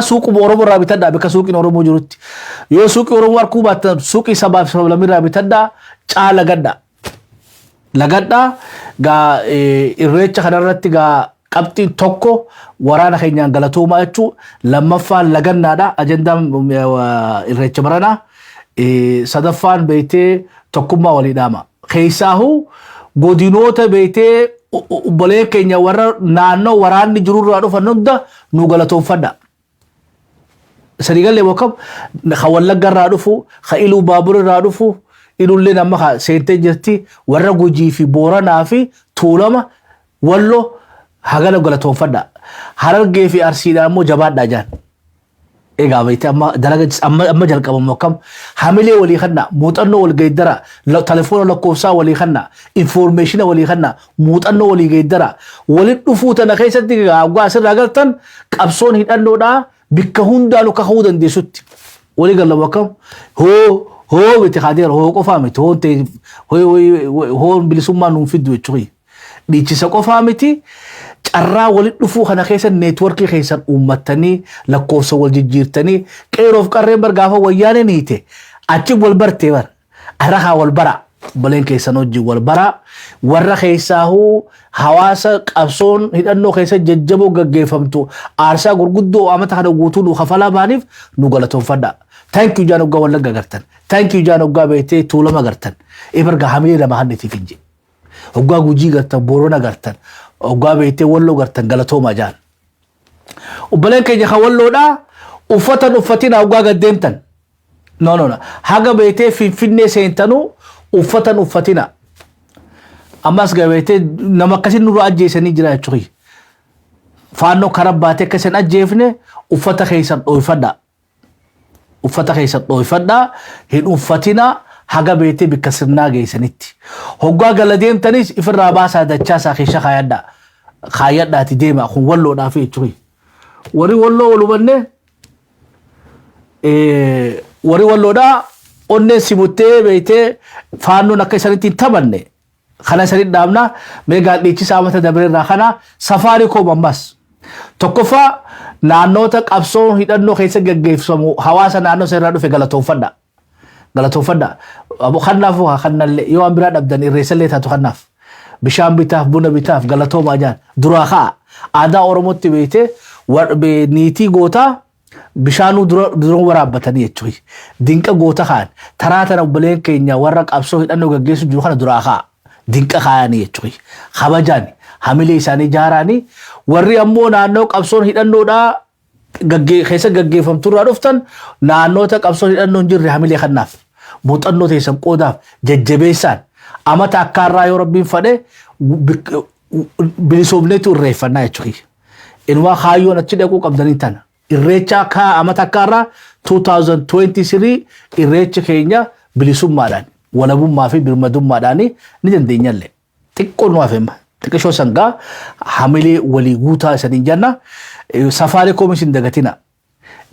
suuquma Oromoo irraa bitadhaa bakka suuqiin Oromoo jirutti. Yoo suuqii Oromoo harkuu baattan suuqii sabaaf sablamii irraa bitadhaa caa lagadhaa gaa irreecha kanarratti gaa qabxiin tokko waraana keenyaan galatoomaa jechuun lammaffaan lagannaadha ajandaan irreecha baranaa sadaffaan beektee tokkummaa walii dhaama. Keessaahuu godinoota beektee obboleen keenya warra naannoo waraanni jirurraa dhufan hunda nu galatoonfadha. Sadigalee bokkam ka Wallagga irraa dhufu ka Iluu Baabur irraa dhufu ilullee nama ka seentee jirti warra Gujii fi Booranaa fi Tuulama Walloo hagana galatoonfadha. Harargee fi Arsiidhaan immoo jabaadhaa jaan. Egaa beektee amma jalqabamu akkam hamilee walii kannaa muuxannoo wal geeddara telefoona lakkoofsaa walii kannaa informeeshina walii kannaa muuxannoo walii geeddara walitti dhufuu tana keessatti hoggaa asirraa galtan qabsoon hidhannoodhaa bikka hundaanuu kaka'uu dandeessutti walii gallamu akkam hoo miti kaadeera hoo qofaa miti hoon bilisummaa nuun fiddu jechuudha. Dhiichisa qofaa miti carraa walitti dhufuu kana keessa neetworkii keessan uummattanii lakkoofsa wal jijjiirtanii qeeroof qarreen bargaafa wayyaaneen hiite achi wal bartee bar arahaa wal bara baleen keessan hojii wal bara warra keessaahuu hawaasa qabsoon hidhannoo keessa jajjaboo gaggeeffamtu aarsaa gurguddoo amata kana guutuu nu kafalaa baaniif nu galatoonfadha. Thank you jaan hoggaa Wallagga agartan. Thank you jaan hoggaa beektee Tuulama agartan. Ebarga hamilee lama hannetiif hinje. Hoggaa Gujii agartan Boorana agartan. Hoggaa beektee Walloo agartan galatoomaa jaan. Obboleen keenya kan Walloodhaa uffatina hoggaa gaddeemtan. No. Haga beektee Finfinnee seentanuu uffatina. Ammas gabeetee nama akkasiin nurra ajjeesanii jira jechuudha. Faannoo karaa baatee akkasiin ajjeefne uffata keessan dhoofadha. Uffata keessan dhoofadha. Hin uffatina haga beektee bikka sirnaa geessanitti. Hoggaa gala deemtanis ifirraa baasaa dachaasaa keessa kaayadha. Kaayadhaati deema kun Walloodhaaf jechuudha. Warri Walloo walumanne warri Walloodhaa onneen sibuttee beektee faannoon akka isanitti hin taphanne. Kana sanitti dhaabna meegaan dhiichisaa amata dabareerraa kana Safaariikoom ammas. Tokkoffaa naannoota qabsoo hidhannoo keessa gaggeeffamu hawaasa naannoo isaa irraa dhufe galatoonfadha. Kannaafuu kannallee yoo an biraa dhabdan irreessallee taatu kannaaf. Bishaan bitaaf buna bitaaf galatoomaa jaan duraa ka'a. Aadaa Oromootti beektee niitii gootaa bishaanuu dura waraabbatanii jechuudha. Dinqa goota kaan taraa tana obboleen keenya warra qabsoo hidhannoo gaggeessu jiru kana duraa ka'a. Dinqa kaayanii jechuudha. Kabajaan hamilee isaanii jaaraanii warri ammoo naannoo qabsoon hidhannoodhaa keessa gaggeeffamturraa dhuftan naannoota qabsoon hidhannoon jirre hamilee kannaaf muuxannoo teessan qoodaaf jajjabeessaan amata akkaarraa yoo rabbiin fadhe bilisoomneetu irreeffannaa jechuudha. Inumaa kaayyoon achi dhaquu qabdanii tana. Irreecha amata akkaarraa 2023 irreecha keenya bilisummaadhaan walabummaa fi birmadummaadhaan ni dandeenyallee. Xiqqoon waa fe'ama. Xiqqishoo sangaa hamilee walii guutaa isaniin jenna. Safaariikoom isin dagatina.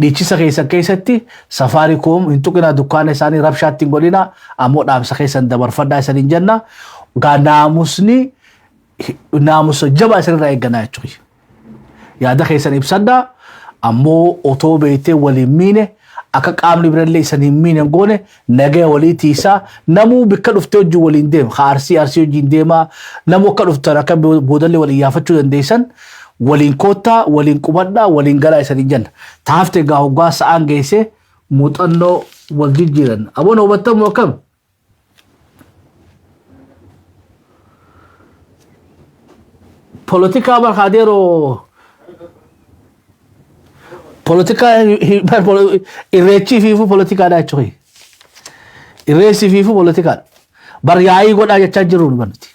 Dhiichisa keessatti safaariikoom hin tuqinaa dukkaana isaanii rabshaatti hin godhina ammoo dhaamsa keessan dabarfadhaa isaniin jenna. Naamusni naamusa jabaa isinirraa eegganaa jechuudha. Yaada keessan ibsadhaa ammoo otoo beektee waliin miine akka qaamni birallee isaniin miine goone nagaya walii tiisaa namuu bikka dhuftee hojii waliin deema. Arsii hojiin deemaa namuu akka dhuftan akka boodallee waliin yaafachuu dandeessan. Waliin koottaa, waliin qubadhaa, waliin galaa isanii jenna. Taaftee gaa hoggaa sa'aan geessee muuxannoo wal jijjiiran. Aboon hubattamu akkam? Politikaa barkaadeeroo politikaa irreechii fiifuu politikaadhaa jechuudha. Irreessi fiifuu politikaadha. Bar yaa'ii godhaa jechaa jiru nuti.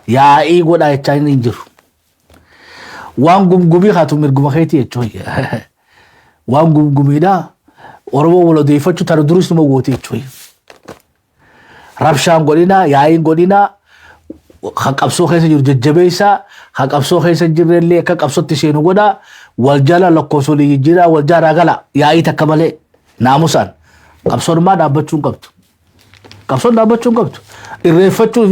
Yaa'ii godhaa jechaa hin jiru. Waan gumgumii haatu mirguma keetii jechuudha. Waan gumgumiidhaa Oromoo wal odeeffachuu tana duris numa goote jechuudha. Rabshaan godhinaa, yaa'iin godhinaa, qabsoo keessa jiru jajjabeessaa, qabsoo keessa jirrellee akka qabsootti seenu godhaa, wal jala lakkoofsa walii jijjiiraa, wal jaaraa gala yaa'ii takka malee naamusaan qabsoon maa dhaabbachuu hin qabdu. Qabsoon dhaabbachuu hin qabdu. Irreeffachuu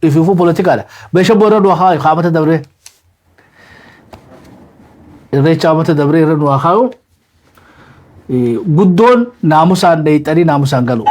ififuu politikaadha. Beesha boora du'a qaamata dabree. Irreecha amata dabree irra nuwaa kaa'u guddoon naamusaan dheeyxanii naamusaan galu.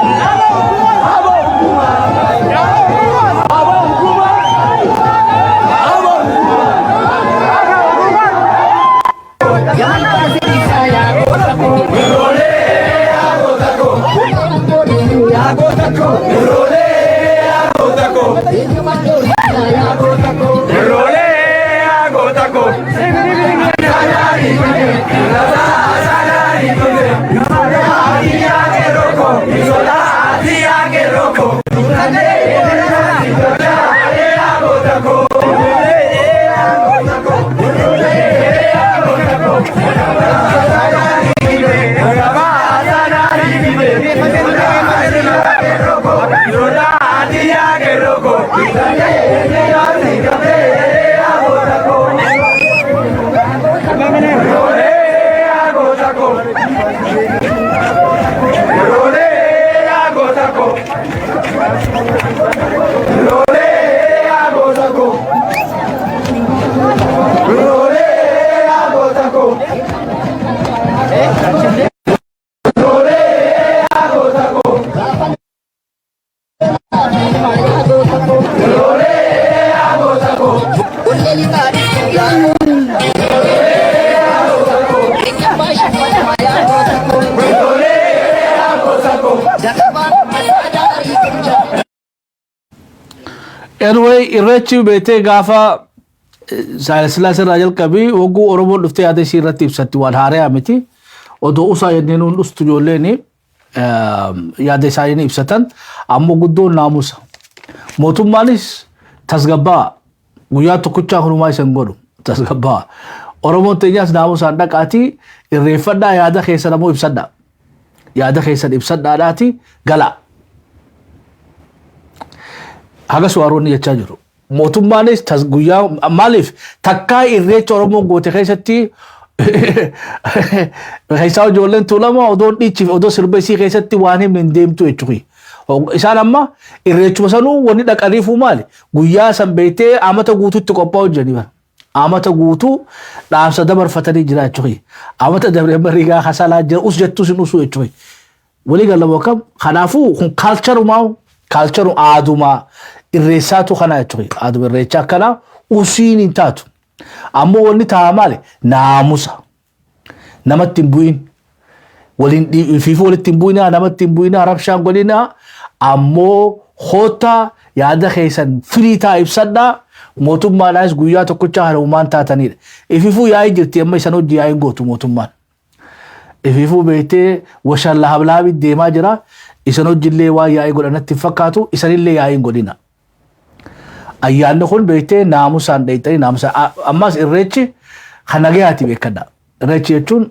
Anyway, irreechi beetee gaafa Sillaasee irraa jalqabii hogguu Oromoon dhuftee yaada ishii irratti ibsatti waan haaraa miti. Odoo usaa jennee nuun dhustu ijoolleen yaada isaanii ibsatan ammoo guddoon naamusa. Mootummaanis tasgabbaa guyyaa tokkochaa hunumaa isan godhu tasgabbaa. Oromoon teenyaas naamusaan dhaqaatii irreeffadhaa yaada keessan ammoo ibsadhaa. Yaada keessan ibsadhaadhaati gala. Hagas waaroonni jechaa jiru. Mootummaanis guyyaa maaliif takkaa irreecha Oromoon goote keessatti keessaa ijoolleen tuulama odoon dhiichiif odoo sirba isii keessatti waan himne hin deemtu jechuudha. Isaan amma irreechuma sanuu wanni dhaqaniifuu maali? Guyyaa san beektee amata guutuutti qophaa'u jedhanii bara. Amata guutuu dhaamsa dabarfatanii jira jechuudha. Amata dabree mariigaa hasalaa jira us jettuu sin usuu jechuudha. Walii galama akkam kanaafuu kun kaalcharu aadumaa irreessaatu kana jechuudha. Aaduma irreechaa kana usiin hin taatu. Ammoo wanni ta'a maali? Naamusa. Namatti hin bu'in. Fiifuu walitti hin bu'inaa, namatti hin bu'inaa, rabshaan godhinaa. Ammoo hoota yaada keessan firii ta'a ibsadhaa. mootummaadhaanis guyyaa tokkocha halumaan taatanidha. Ififuu yaa'ii jirti amma isan hojii yaa'iin gootu mootummaan. Ififuu beektee washaan lahablaabi deemaa jira. Isan hojillee waan yaa'ii godhanatti fakkaatu isanillee yaa'iin godhina. Ayyaanni kun beektee naamusaan dheeyxanii naamusaan ammas irreechi kan nagayaati beekadha. Irreechi jechuun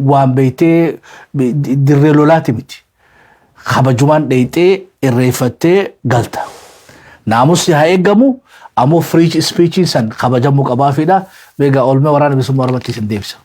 waan beektee dirree lolaati miti. Kabajumaan dheeyxee irreeffattee galta. Naamusni haa eegamu ammoo free speech san kabajamuu qabaafidha. Beegaa oolmee waraana bilisummaa Oromootti isin deebisa.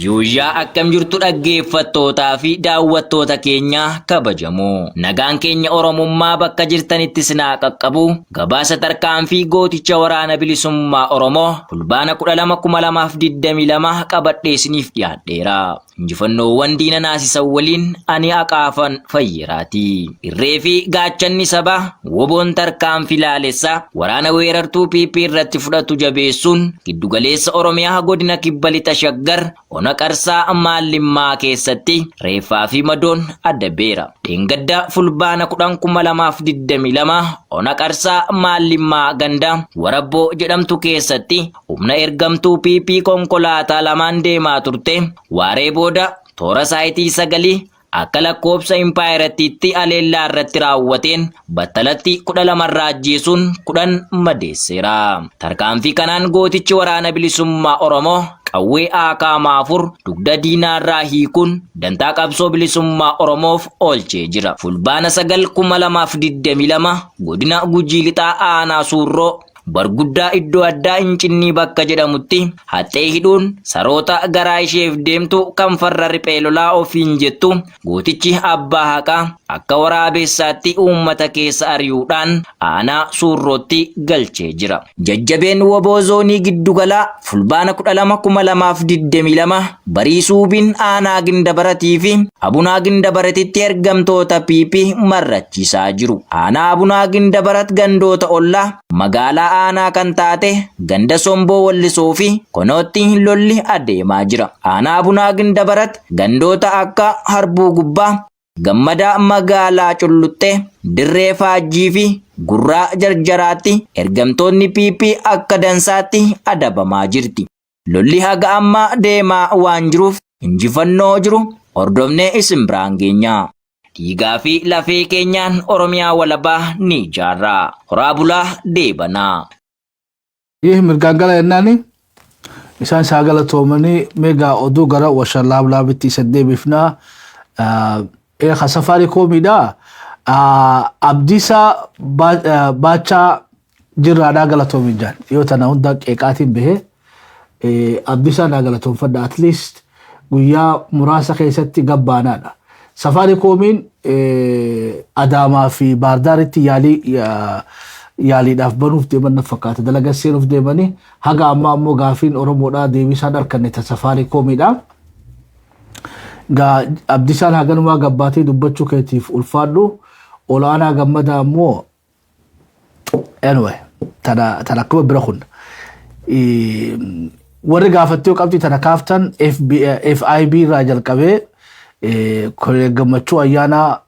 Yuuyyaa akkam jirtu dhaggeeffattootaa fi daawwattoota keenya kabajamoo. Nagaan keenya Oromummaa bakka jirtanitti sinaa qaqqabu. Gabaasa tarkaanfii gooticha waraana bilisummaa Oromoo fulbaana 12/2022 qabadhee isiniif dhiyaadheera. Injifannoowwan diina naasisan waliin ani Aqaafan Fayyiraati. Irree fi gaachanni sabaa woboon tarkaanfii laalessa waraana weerartuu PP irratti fudhatu jabeessuun giddugaleessa Oromiyaa godina Kibba Lixa Shaggar ona Qarsaa Maallimmaa keessatti reeffaa fi madoon adda beera. Dheengadda fulbaana 10/2022 ona Qarsaa Maallimmaa ganda Warabboo jedhamtu keessatti humna ergamtuu PP konkolaataa lamaan deemaa turte waaree booda toora saayitii 9 akka lakkoobsa impaayirattiitti aleellaa irratti raawwateen battalatti 12 irraa ajjeesuun 10 madeesseera. Tarkaanfii kanaan gootichi waraana bilisummaa Oromoo qawwee Akaamaa 4 dugda diinaa irraa hiikuun dantaa qabsoo bilisummaa Oromoof oolchee jira. Fulbaana 9/2022 godina Gujii Lixaa Aanaa Suurroo barguddaa iddoo addaa Hincinnii bakka jedhamutti haxee hidhuun saroota garaa isheef deemtu kan farra riphee lolaa ofiin jettu gootichi abbaa haqaa akka waraabessaatti uummata keessa ari'uudhaan aanaa Suurrootti galchee jira. Jajjabeen woboo zoonii giddugalaa fulbaana 12/2022 barii suubiin aanaa Gindabaratii fi Abunaa Gindabaratitti ergamtoota PP marrachiisaa jiru. Aanaa Abunaa Gindabarat gandoota ollaa magaalaa aanaa kan taate ganda Somboo Wallisoo fi Konootti lolli adeemaa jira. Aanaa Abunaa Gindabarat gandoota akka Harbuu Gubbaa, Gammadaa magaalaa Culluttee, Dirree Faajjii fi Gurraa Jarjaraatti ergamtoonni PP akka dansaatti adabamaa jirti. Lolli haga ammaa deemaa waan jiruuf injifannoo jiru hordofnee isin biraan geenya. Dhiigaa fi lafee keenyaan Oromiyaa walabaa ni ijaarra. Horaa bulaa deebanaa. Mirgaangala jennaani isaan saagala toomanii meegaa oduu gara washaan laablaabitti isa deebifnaa. Safari koomiidhaa Abdiisaa Baachaa jirraadhaa galatoomin jaan yoo tana hunda qeeqaatiin bahee Abdiisaa naa galatoonfadha at least guyyaa muraasa keessatti gabbaanaadha. Safari koomiin Adaamaa fi Baardaaritti yaaliidhaaf banuuf deeman fakkaata dalagaa seenuuf deemanii haga ammaa ammoo gaafiin Oromoodhaa deebisaan harkanne ta safari koomiidhaa. Abdiisaan haganumaa gabbaatee dubbachuu keetiif ulfaadhu olaanaa Gammadaa ammoo anyway tana akkuma bira kun warri gaafattee yoo qabdi tana kaaftan FIB irraa jalqabee Gammachuu Ayyaanaa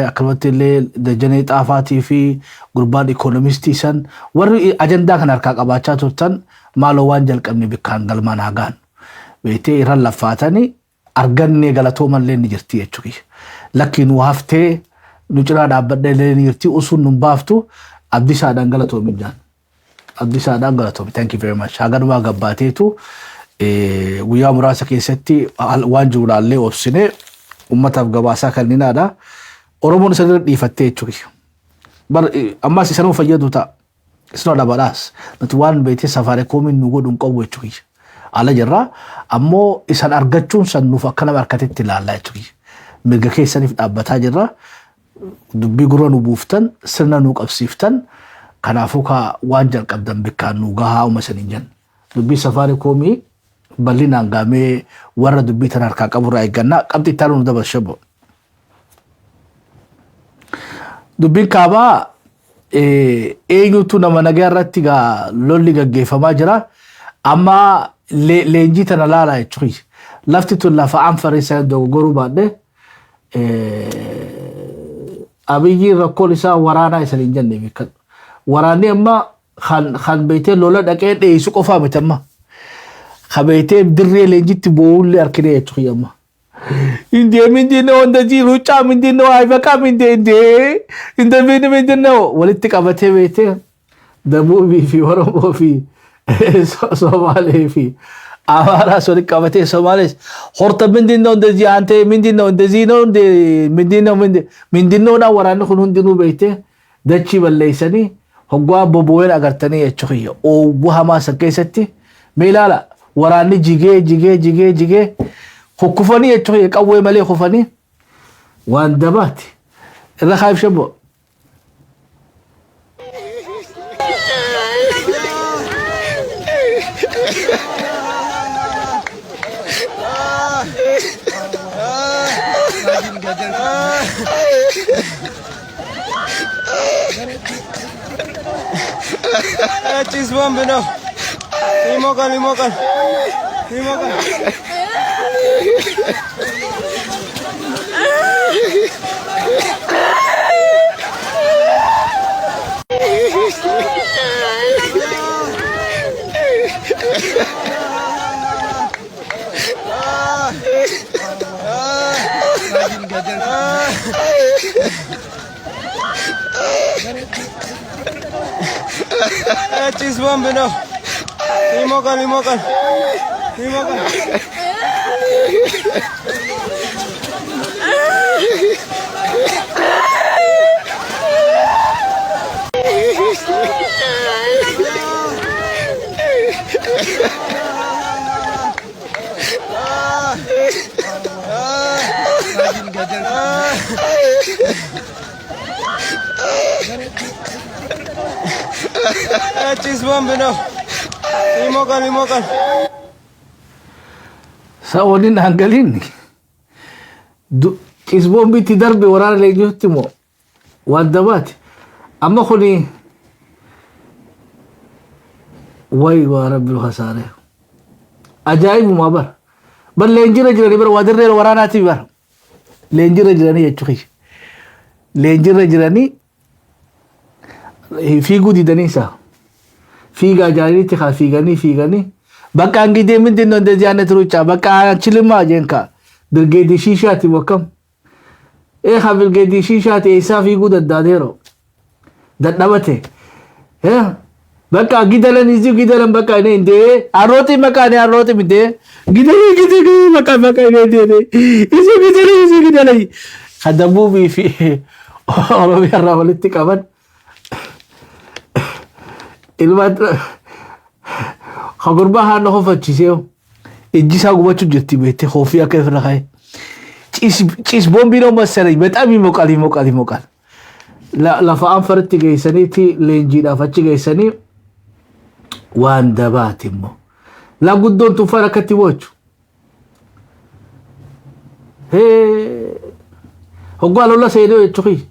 akkasumatti illee Dajanee Xaafaatii fi gurbaan ikoonomistii san warri ajandaa kan harkaa qabaachaa turtan maaloo waan jalqabne bikkaan galmaan hagaan beektee irra laffaatanii arganne galatoomallee ni jirti jechuudha. Lakkiin nu haftee nu ciraa dhaabbadha illee ni jirti usuun nu baaftu Abdiisaadhaan galatoomin jaan. Abdiisaadhaan galatoomin. Thank you very much. Haganumaa gabbaateetu guyyaa muraasa keessatti waan jiru laallee obsine ummataaf gabaasaa kanninaadha. Oromoon isa irra dhiifattee jechuudha. Ammas isa nu fayyadu ta'a. Isnoo dhabadhaas. Nuti waan beektee Safaarikoomiin nu godhuun qabu jechuudha. Ala jirra ammoo isan argachuun san nuuf akka nama harkatetti ilaallaa jechuudha. Mirga keessaniif dhaabbataa jirra. Dubbii gurra nu buuftan sirna nu qabsiiftan kanaafuu waan jalqabdan bikkaan nu gahaa uma saniin jenna. Dubbii Safaarikoomii bal'inaan gaamee warra dubbii tan harkaa qaburraa eeggannaa qabxi itti nu dabarshaboo. Dubbiin kaabaa eenyutu nama nagaa irratti lolli gaggeeffamaa jira. Amma leenjii tana laalaa jechuudha. Lafti tun lafa Anfarii sana dogoggoruu baadhee abiyyi rakkoon isaa waraanaa isa hin jenne beekan. Waraanni amma kan beetee lola dhaqee dheessu qofaa miti amma. Kan beetee dirree leenjitti boo'ullee harkine jechuudha amma. Indee mindinoo ndajii ruucaa mindinoo ayifaqaa indee mindinoo walitti qabatee beetee Dabuubii fi Oromoo fi Somaalee fi Amaaraa walitti qabatee Somaalees horta mindinoo ndajii aantee mindinoo ndajiinoo mindinoodhaan waraanni kun hundinuu beetee dachii balleessanii hoggaa bobo'een agartanii jechuudha. Oowwu hamaa san keessatti meelaala waraanni jigee kukkufanii jechuudha qawwee malee kufanii waan dabaati irra kaayif shabbo. Cheese bomb no. Limokan. Cheese bomb no. Limokan. Cheese bomb no. Limokan. Saonin hangalin. Cheese bomb itti darbe waraana leenjitti moo waan dabaati. Amma kuni way waa rabbi khasaare. Ajaa'ibuma bar leenjira jiranii bar wadirree waraanaati bar. Leenjira jiranii jechuudha. Leenjira jiranii fiiguu didanii isaa. Fiigaa jaarinitti kaa fiiganii bakka hangi deemin dinnoon deeziyaannet ruucaa bakka chilimaa jeenka birgeedii shiishaati wakkam. Haa birgeedii shiishaati eessaa fiiguu daddaadeero dadhabate. Bakka gidalan bakka inni indee arrooti makaanii arrooti midee gidalee bakka inni indee isu gidalee kan Dabuubii fi Oromiyaa irraa walitti qaban. Ilmaan gurbaa haadha hofachisee ijjisaa gubachuu jirti beektee hoofii akka irra kaa'e. Ciis boombii noo masalee bexaam imoqal. Lafa anfaritti geessaniitti leenjiidhaaf achi geessanii waan dabaati immoo. La guddoon tuffaan akkatti bochu. Hoggaa lola seenee jechuudha.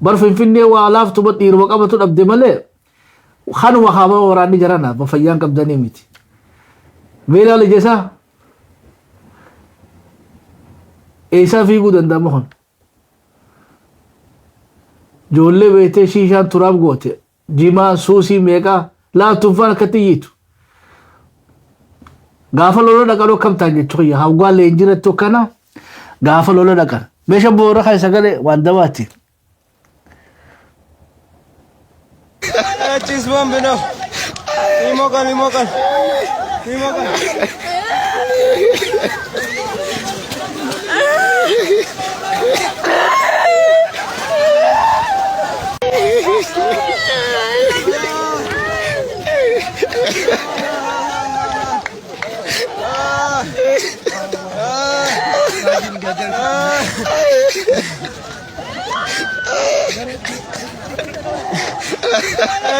Bar Finfinnee waa laaftu dhiiruma qabatu dhabde malee. Kanuma haama waraanni jarana fayyaan qabdanii miti. Meelaala jesaa eessaa fiiguu danda'ama kun. Ijoollee beetee shiishaan turaaf goote jimaa suusii meeqaa laaftuffaan akkatti iyyitu. Gaafa lola dhaqan akkam ta'an jechuudha. Hawwaa leenjiratti akkana gaafa lola dhaqan. Meeshaa boora kan sagalee waan dabaati. Cheese bomb no. Limokan.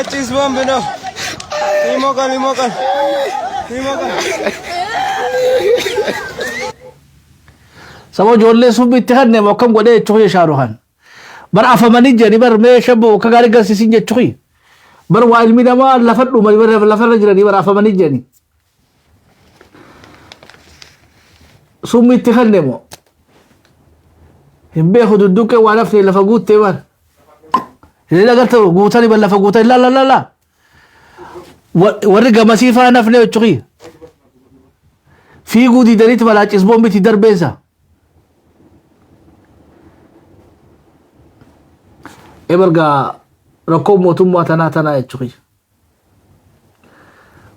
Cheese bomb no. Limokan. Sama ijoollee sun bitti kanneen akkam godhee jechuudha Shaaruhaan. Bar afamanii jedhanii bar meeshaa akka gaarii garsiisin jechuudha. Bar waa ilmi namaa lafa dhuma lafarra jiranii bar afamanii jedhanii. Sun bitti kanneen moo Himbe hududuke wanaf ni lafa guute bar. Ila garta guutani bal lafa guuta la. Warri gamasifa nafne chuqi. Fi gudi darit wala cisbon biti darbeza. Eberga rakom motumma tana chuqi.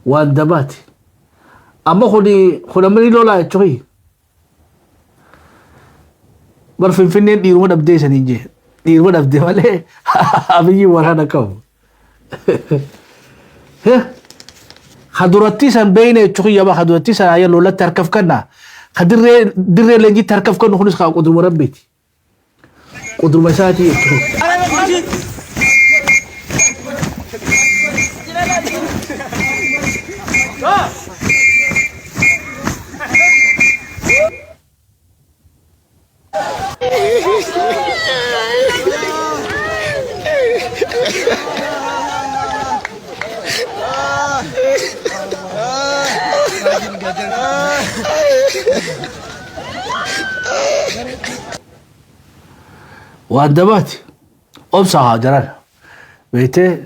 Wan dabati. Amma khudamri lola chuqi. Bar finfinneen dhiiruma dhabdee saniin jee dhiiruma dhabdee malee abiyyi waraana qabu haduratti san beeyne chuqiyya ba haduratti san ayya lolatti harkaf kanna dirree leenjitti harkaf kannu kunis kaa quduruma rabbiiti quduruma isaati وأندبات أبصها جرال بيته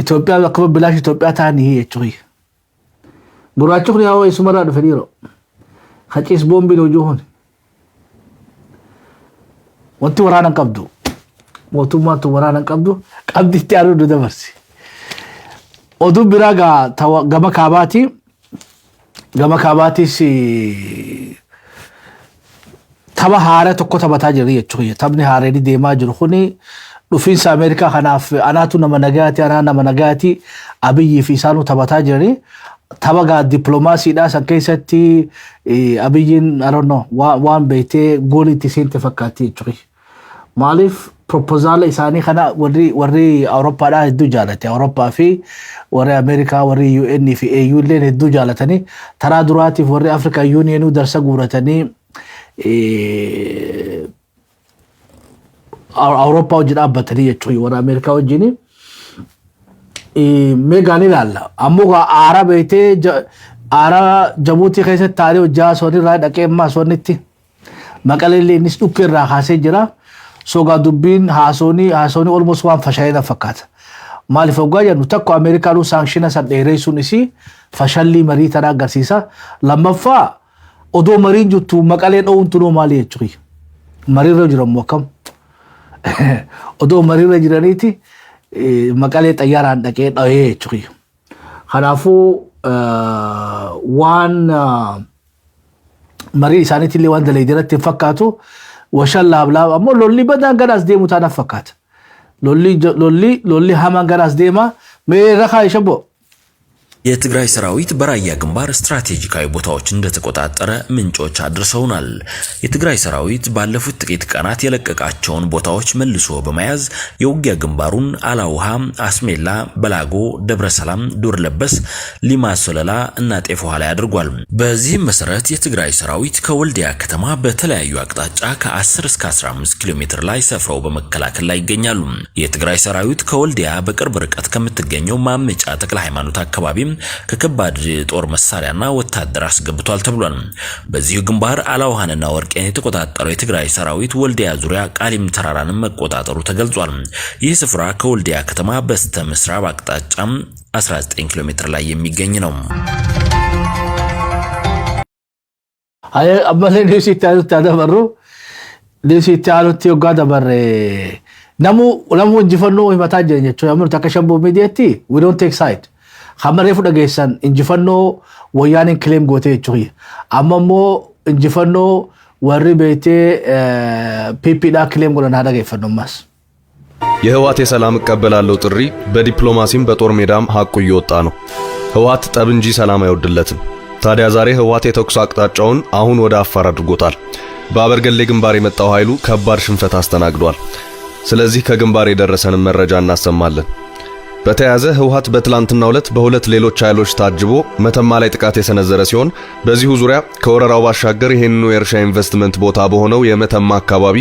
إثيوبيا لقب بلاش إثيوبيا تاني هي تشوي براتشوكني هو يسمرا دفنيرو خاتيس بومبي لوجوهن وانتو ورانا قبضو موتوما تو ورانا قبضو قبضي تيارو دو دمرسي ودو براغا غما كاباتي سي تبا هاره tokko tabataa jiru jechuudha tabni haareen deemaa jiru kuni dhufiinsa Ameerikaa kanaaf anaatu nama nagaati abiyyi fi isaanu tabataa jirani tabaga diplomaasiidhaa san keessatti abiyyiin I don't know waan beeytee goolitti seente fakkaatti jechuudha maaliif proposal isaanii kana warri Awurooppaadhaa hedduu jaalate Awurooppaa fi warri Ameerikaa warri UN fi AU illee hedduu jaalatanii taraa duraatiif warri African Union darsa guuratanii Awurooppaa wajjin dhaabbatanii jechuudha warra Ameerikaa wajjin meegaan ilaalla ammoo aara beeytee aara Jabuutii keessatti taa'ee hojjaa soonni irraa dhaqee ammaa soonnitti Maqalee illee innis dhukkee irraa kaasee jira sogaa dubbiin haasoonii almost waan fashayina fakkaata maaliif hoggaa jennu takko Ameerikaanuu saankshiina san dheereessuun isii fashallii marii tanaa agarsiisa lammaffaa odoo mariin juttu Maqalee dhoowun tunoo maali jechuudha mariirra jiramu akkam odoo mariirra jiraniiti Maqalee xayyaaraan dhaqee dhawee jechuudha kanaafuu waan marii isaaniitti illee waan dalee jiratti fakkaatu washan laablaab ammoo lolli badaan gadaas deemu taanaaf fakkaata lolli hamaan gadaas deema mee rakaa ishabo የትግራይ ሰራዊት በራያ ግንባር ስትራቴጂካዊ ቦታዎችን እንደተቆጣጠረ ምንጮች አድርሰውናል። የትግራይ ሰራዊት ባለፉት ጥቂት ቀናት የለቀቃቸውን ቦታዎች መልሶ በመያዝ የውጊያ ግንባሩን አላውሃ፣ አስሜላ፣ በላጎ፣ ደብረሰላም፣ ዱር ለበስ፣ ሊማሶለላ እና ጤፍ ውሃ ላይ አድርጓል። በዚህም መሰረት የትግራይ ሰራዊት ከወልዲያ ከተማ በተለያዩ አቅጣጫ ከ10 እስከ 15 ኪሎ ሜትር ላይ ሰፍረው በመከላከል ላይ ይገኛሉ። የትግራይ ሰራዊት ከወልዲያ በቅርብ ርቀት ከምትገኘው ማመጫ ተክለ ሃይማኖት አካባቢ ከከባድ ጦር መሳሪያና ወታደር አስገብቷል ተብሏል። በዚህ ግንባር አላውሃንና ወርቄን የተቆጣጠረው የትግራይ ሰራዊት ወልዲያ ዙሪያ ቃሊም ተራራንም መቆጣጠሩ ተገልጿል። ይህ ስፍራ ከወልዲያ ከተማ በስተ ምዕራብ አቅጣጫ 19 ኪሎ ሜትር ላይ የሚገኝ ነው። አይ አመለን ዲሲታሉ ታደበሩ ዲሲታሉት ይጋደበር ነሙ እንጅፈኑ ይመታጀኛቸው ያምሩ ተከሸቦ ሚዲያቲ we don't take side Hamare fuda geessan injifannoo wayyaaniin claim gootee jechuudha. Amma immoo injifannoo warri beeytee PPdhaa claim godhan haa dhageeffannummaas. የህወሓት የሰላም እቀበላለሁ ጥሪ በዲፕሎማሲም በጦር ሜዳም ሐቁ እየወጣ ነው። ህወሓት ጠብ እንጂ ሰላም አይወድለትም። ታዲያ ዛሬ ህወሓት የተኩስ አቅጣጫውን አሁን ወደ አፋር አድርጎታል። በአበርገሌ ግንባር የመጣው ኃይሉ ከባድ ሽንፈት አስተናግዷል። ስለዚህ ከግንባር የደረሰንን መረጃ እናሰማለን። በተያያዘ ህወሓት በትላንትናው ዕለት በሁለት ሌሎች ኃይሎች ታጅቦ መተማ ላይ ጥቃት የሰነዘረ ሲሆን በዚሁ ዙሪያ ከወረራው ባሻገር ይሄንኑ የእርሻ ኢንቨስትመንት ቦታ በሆነው የመተማ አካባቢ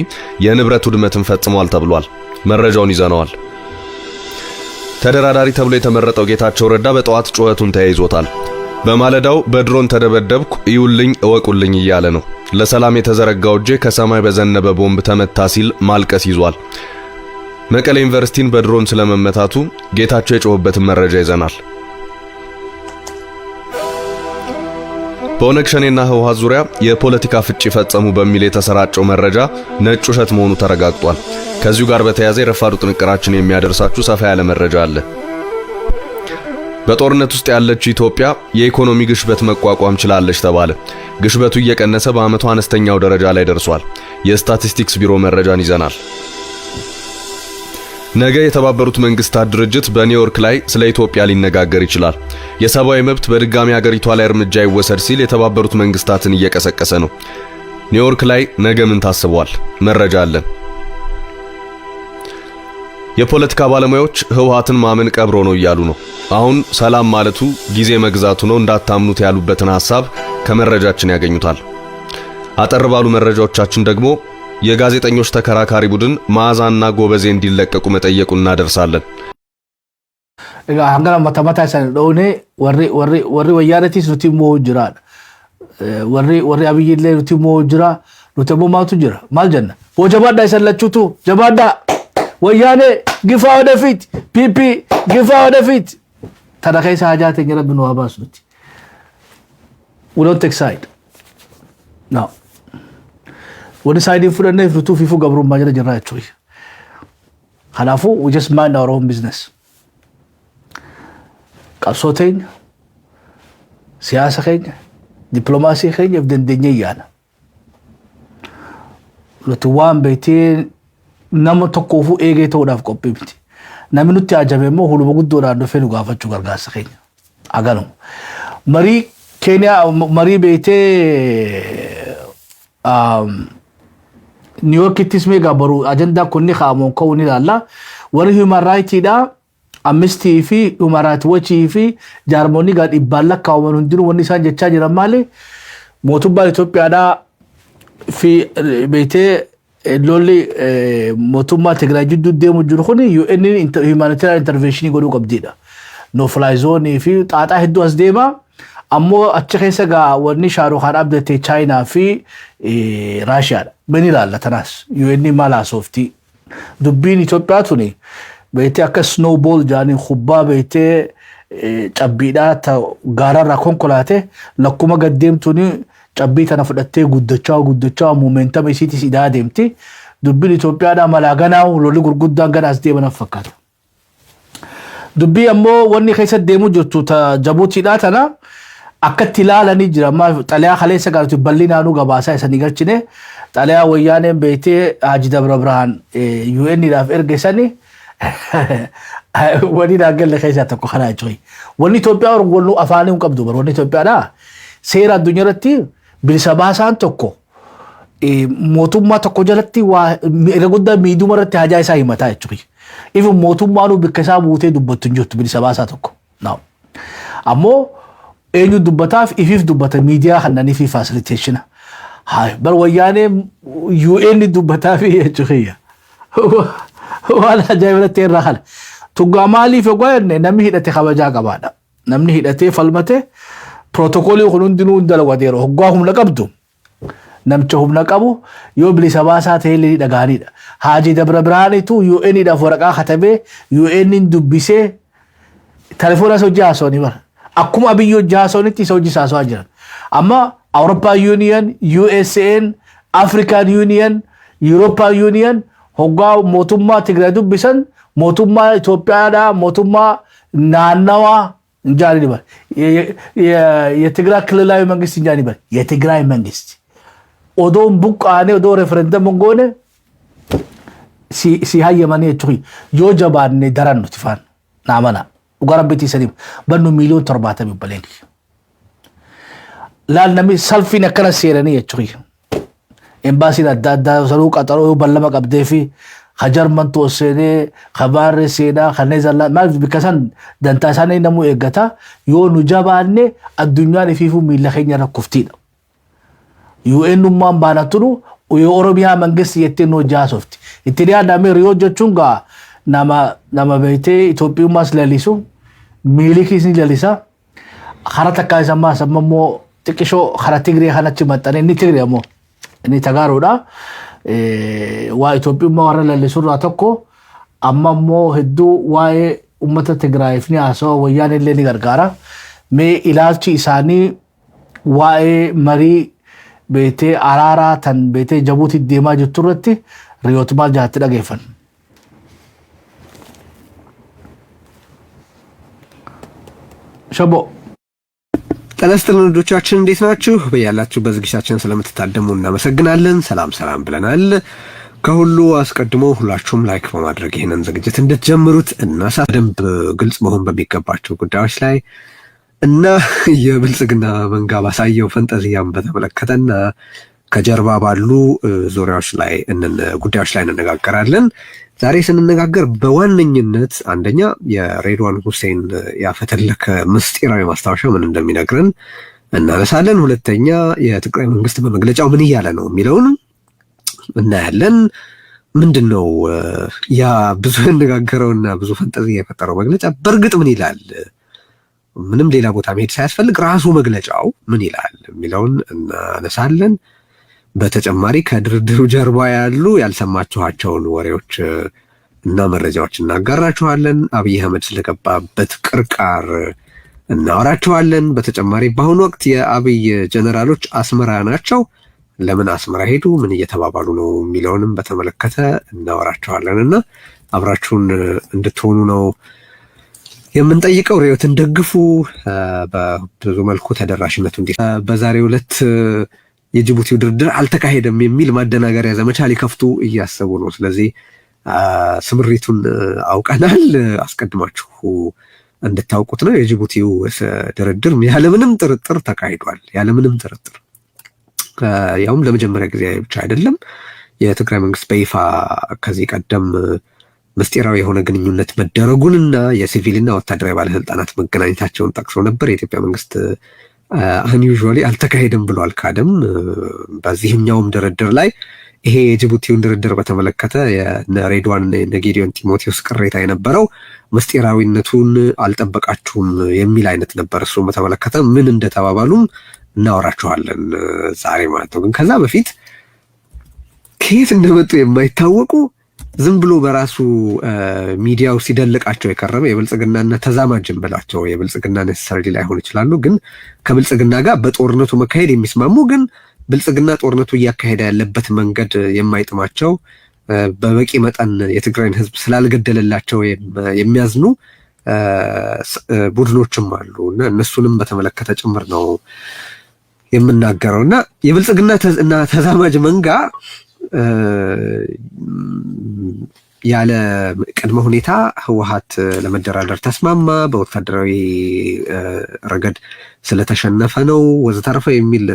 የንብረት ውድመትን ፈጽሟል ተብሏል። መረጃውን ይዘነዋል። ተደራዳሪ ተብሎ የተመረጠው ጌታቸው ረዳ በጠዋት ጩኸቱን ተያይዞታል። በማለዳው በድሮን ተደበደብኩ ይውልኝ እወቁልኝ እያለ ነው። ለሰላም የተዘረጋው እጄ ከሰማይ በዘነበ ቦምብ ተመታ ሲል ማልቀስ ይዟል። መቀሌ ዩኒቨርሲቲን በድሮን ስለመመታቱ ጌታቸው የጮህበትን መረጃ ይዘናል። በኦነግ ሸኔና ህወሓት ዙሪያ የፖለቲካ ፍጭ ፈጸሙ በሚል የተሰራጨው መረጃ ነጭ ውሸት መሆኑ ተረጋግጧል። ከዚሁ ጋር በተያያዘ የረፋዱ ጥንቅራችን የሚያደርሳችሁ ሰፋ ያለ መረጃ አለ። በጦርነት ውስጥ ያለችው ኢትዮጵያ የኢኮኖሚ ግሽበት መቋቋም ችላለች ተባለ። ግሽበቱ እየቀነሰ በአመቱ አነስተኛው ደረጃ ላይ ደርሷል። የስታቲስቲክስ ቢሮ መረጃን ይዘናል። ነገ የተባበሩት መንግስታት ድርጅት በኒውዮርክ ላይ ስለ ኢትዮጵያ ሊነጋገር ይችላል። የሰብአዊ መብት በድጋሚ ሀገሪቷ ላይ እርምጃ ይወሰድ ሲል የተባበሩት መንግስታትን እየቀሰቀሰ ነው። ኒውዮርክ ላይ ነገ ምን ታስቧል? መረጃ አለን። የፖለቲካ ባለሙያዎች ህወሓትን ማመን ቀብሮ ነው እያሉ ነው። አሁን ሰላም ማለቱ ጊዜ መግዛቱ ነው እንዳታምኑት ያሉበትን ሐሳብ ከመረጃችን ያገኙታል። አጠር ባሉ መረጃዎቻችን ደግሞ የጋዜጠኞች ተከራካሪ ቡድን ማዛና ጎበዜ እንዲለቀቁ መጠየቁን እናደርሳለን። አንገና ማታማታ ሰለዶኔ ወሪ ወያረቲስ ኑቲሞ ጅራ ወሪ አብይሌ ኑቲሞ ጅራ ኑተሞ ማቱ ጅራ ማልጀና ወጀባዳ ይሰለቹቱ ጀባዳ ወያኔ ግፋ ወደፊት ፒፒ ግፋ ወደፊት ተዳካይ ሳጃተ ገረብ ነው አባሱት we don't take side now when side ፍረነ ፍቱ ፊፉ ገብሩ ማጀራ ጀራቸው ሐላፉ we just mind our own business ቀሶተኝ ሲያሰከኝ ዲፕሎማሲ ከኝ እብደንደኛ ያና ለቱዋን ቤቴ nama tokkofu eegeetoo dhaaf qophii miti namni nutti ajabemmoo huluma guddoodhaan dhufee nu gaafachuu gargaarsa keenya aganu marii Kenya marii beetee New York ittis meegaa baru ajandaa kunni kaamoon ka'uu ni ilaalla warri human rights dha Amnesty fi Human Rights Watch fi jaarmonni gaa dhibbaan lakkaa'aman hundinuu wanni isaan jechaa jiran maali mootummaan Itoophiyaadhaa fi beetee lolli mootummaa Tigraay jidduu deemu jiru kun UN humanitarian intervention godhuu qabdiidha. No fly zone fi xaaxaa hedduu as deema ammoo achi keessa gaa wanni Shaarukhaan abdatee China fi Raashiyaadha. Bani ilaalla tanaas UN maal haasofti dubbiin Itoophiyaa tuni beetee akka snowball jaaniin kubbaa beetee cabbiidhaa gaararraa konkolaate lakkuma gaddeemtuuni cabbii tana fudhattee guddachaa momentum isiitis idaa deemti dubbiin Itoophiyaadhaa malaaganaa lolli gurguddaan ganaas deeman fakkaata. Dubbii ammoo wanni keessa deemu jirtu ta Jabuutiidhaa tana akkatti ilaalanii jira amma xalayaa kaleessa gaartu bal'inaanuu gabaasaa isanii galchine xalayaa wayyaaneen beetee Haji Dabra Birhaan UN-dhaaf ergesanii wanni daagalle keessa tokko kana jechuudha. Wanni Itoophiyaa wallu afaanii hin qabdu bar wanni Itoophiyaadhaa seera addunyaa irratti bilisa baasaan tokko mootummaa tokko jalatti waa irra guddaa miidhuma irratti hajaa isaa himataa jechuudha. Ifin mootummaanuu bakka isaa buutee dubbattu hin jirtu bilisa baasaa tokko. Ammoo eenyu dubbataaf ifiif dubbata miidiyaa kannanii fi facilitation. Bar wayyaanee UN dubbataaf jechuudha. Waan ajaa'ibatti irraa kana. Tuggaa maaliif egaa namni hidhatee kabajaa qabaadha. Namni hidhatee falmate protokoli kun hundinuu dalawadeero hoggaa humna qabdu namcha humna qabu yoo bilisa baasaa ta'ee dhagaanidha. Haji Dabra Birhaanitu UN-dhaaf waraqaa katabee UN dubbisee telefoona hojii haasawanii bara. Akkuma Abiyyi hojii haasawanitti isa hojii haasawaa jiran. Amma European Union, USAN, African Union, European Union hoggaa mootummaa Tigraay dubbisan mootummaa Itoophiyaadhaa mootummaa naannawaa እንጃኒ ነበር የትግራይ ክልላዊ መንግስት እንጃኒ ነበር የትግራይ መንግስት ኦዶም ቡቃኔ ኦዶ ሬፈረንደም ጎነ ሲሃየማኔ ቹይ ዮጀባኔ ደራን ትፋን ናማና ወጋራበቲ ሰሊም በኑ ሚሊዮን ተርባታ ቢበለኝ ላልነሚ ሰልፊ ነከረ ሲረኔ ቹይ ኤምባሲ ዳዳ ሰሩ ቀጠሮ በለማ ቀብደፊ ከጀርመን ተወሰደ ከባር ሲዳ ከኔዘርላንድ ማለት ቢከሰን ደንታሳኔ ነሙ ኤገታ ዮኑ ጀባኔ አዱኛ ለፊፉ ሚለኸኛ ረኩፍቲ ነው ዩኤን ማን ባናቱሩ የኦሮሚያ መንግስት የቴኖ ጃሶፍቲ ኢትዮጵያ ዳሜ ሪዮ ጆቹንጋ ናማ ቤቴ ኢትዮጵያ ማስለሊሱ ሚሊኪስ ለሊሳ خرطة كايزا ما سممو تكشو خرطيغري خانتي متاني ني تغري مو ني تغارودا وإثيوبيا ما ورا اللي سورة تكو أما مو هدو واي أمة تغراي فني أسو ويان اللي نغرغارا مي إلالشي إساني واي مري بيتي أرارا تن بيتي جبوتي ديما جتورتي ريوتما جاتي لغيفن شبو ተነስተልን ወዶቻችን እንዴት ናችሁ? በያላችሁ በዝግጅታችን ስለምትታደሙ እናመሰግናለን። ሰላም ብለናል። ከሁሉ አስቀድሞ ሁላችሁም ላይክ በማድረግ ይሄንን ዝግጅት እንድትጀምሩት በደንብ ግልጽ መሆን በሚገባቸው ጉዳዮች ላይ እና የብልጽግና መንጋ ባሳየው ፈንጠዚያም በተመለከተና ከጀርባ ባሉ ዙሪያዎች ላይ ጉዳዮች ላይ እንነጋገራለን። ዛሬ ስንነጋገር በዋነኝነት አንደኛ የሬድዋን ሁሴን ያፈተለከ ምስጢራዊ ማስታወሻ ምን እንደሚነግረን እናነሳለን። ሁለተኛ የትግራይ መንግስት በመግለጫው ምን እያለ ነው የሚለውን እናያለን። ምንድነው ያ ብዙ ያነጋገረውና ብዙ ፈንጠዚያ የፈጠረው መግለጫ በእርግጥ ምን ይላል? ምንም ሌላ ቦታ መሄድ ሳያስፈልግ ራሱ መግለጫው ምን ይላል የሚለውን እናነሳለን። በተጨማሪ ከድርድሩ ጀርባ ያሉ ያልሰማችኋቸውን ወሬዎች እና መረጃዎች እናጋራችኋለን። አብይ አህመድ ስለገባበት ቅርቃር እናወራችኋለን። በተጨማሪ በአሁኑ ወቅት የአብይ ጀነራሎች አስመራ ናቸው። ለምን አስመራ ሄዱ? ምን እየተባባሉ ነው የሚለውንም በተመለከተ እናወራችኋለንና አብራችሁን እንድትሆኑ ነው የምንጠይቀው። ሪዮትን ደግፉ። በብዙ መልኩ ተደራሽነቱ በዛሬው ዕለት የጅቡቲው ድርድር አልተካሄደም የሚል ማደናገሪያ ዘመቻ ሊከፍቱ እያሰቡ ነው። ስለዚህ ስምሪቱን አውቀናል። አስቀድማችሁ እንድታውቁት ነው። የጅቡቲው ድርድር ያለምንም ጥርጥር ተካሂዷል። ያለምንም ጥርጥር ያውም ለመጀመሪያ ጊዜ ብቻ አይደለም። የትግራይ መንግስት በይፋ ከዚህ ቀደም ምስጢራዊ የሆነ ግንኙነት መደረጉንና የሲቪልና ወታደራዊ ባለስልጣናት መገናኘታቸውን ጠቅሶ ነበር። የኢትዮጵያ መንግስት አንዩዥዋሊ አልተካሄደም ብሎ አልካደም። በዚህኛውም ድርድር ላይ ይሄ የጅቡቲውን ድርድር በተመለከተ የሬድዋን እና የጌዲዮን ጢሞቴዎስ ቅሬታ የነበረው ምስጢራዊነቱን አልጠበቃችሁም የሚል አይነት ነበር። እሱም በተመለከተ ምን እንደተባባሉም እናወራችኋለን ዛሬ ማለት ነው። ግን ከዛ በፊት ከየት እንደመጡ የማይታወቁ ዝም ብሎ በራሱ ሚዲያው ሲደልቃቸው የከረመ የብልጽግናና ተዛማጅን ብላቸው የብልጽግና ነሰሪ ላይሆን ይችላሉ፣ ግን ከብልጽግና ጋር በጦርነቱ መካሄድ የሚስማሙ ግን ብልጽግና ጦርነቱ እያካሄደ ያለበት መንገድ የማይጥማቸው በበቂ መጠን የትግራይን ህዝብ ስላልገደለላቸው የሚያዝኑ ቡድኖችም አሉ እና እነሱንም በተመለከተ ጭምር ነው የምናገረውና የብልጽግና እና ተዛማጅ መንጋ ያለ ቅድመ ሁኔታ ህወሓት ለመደራደር ተስማማ፣ በወታደራዊ ረገድ ስለተሸነፈ ነው ወዘተረፈ የሚል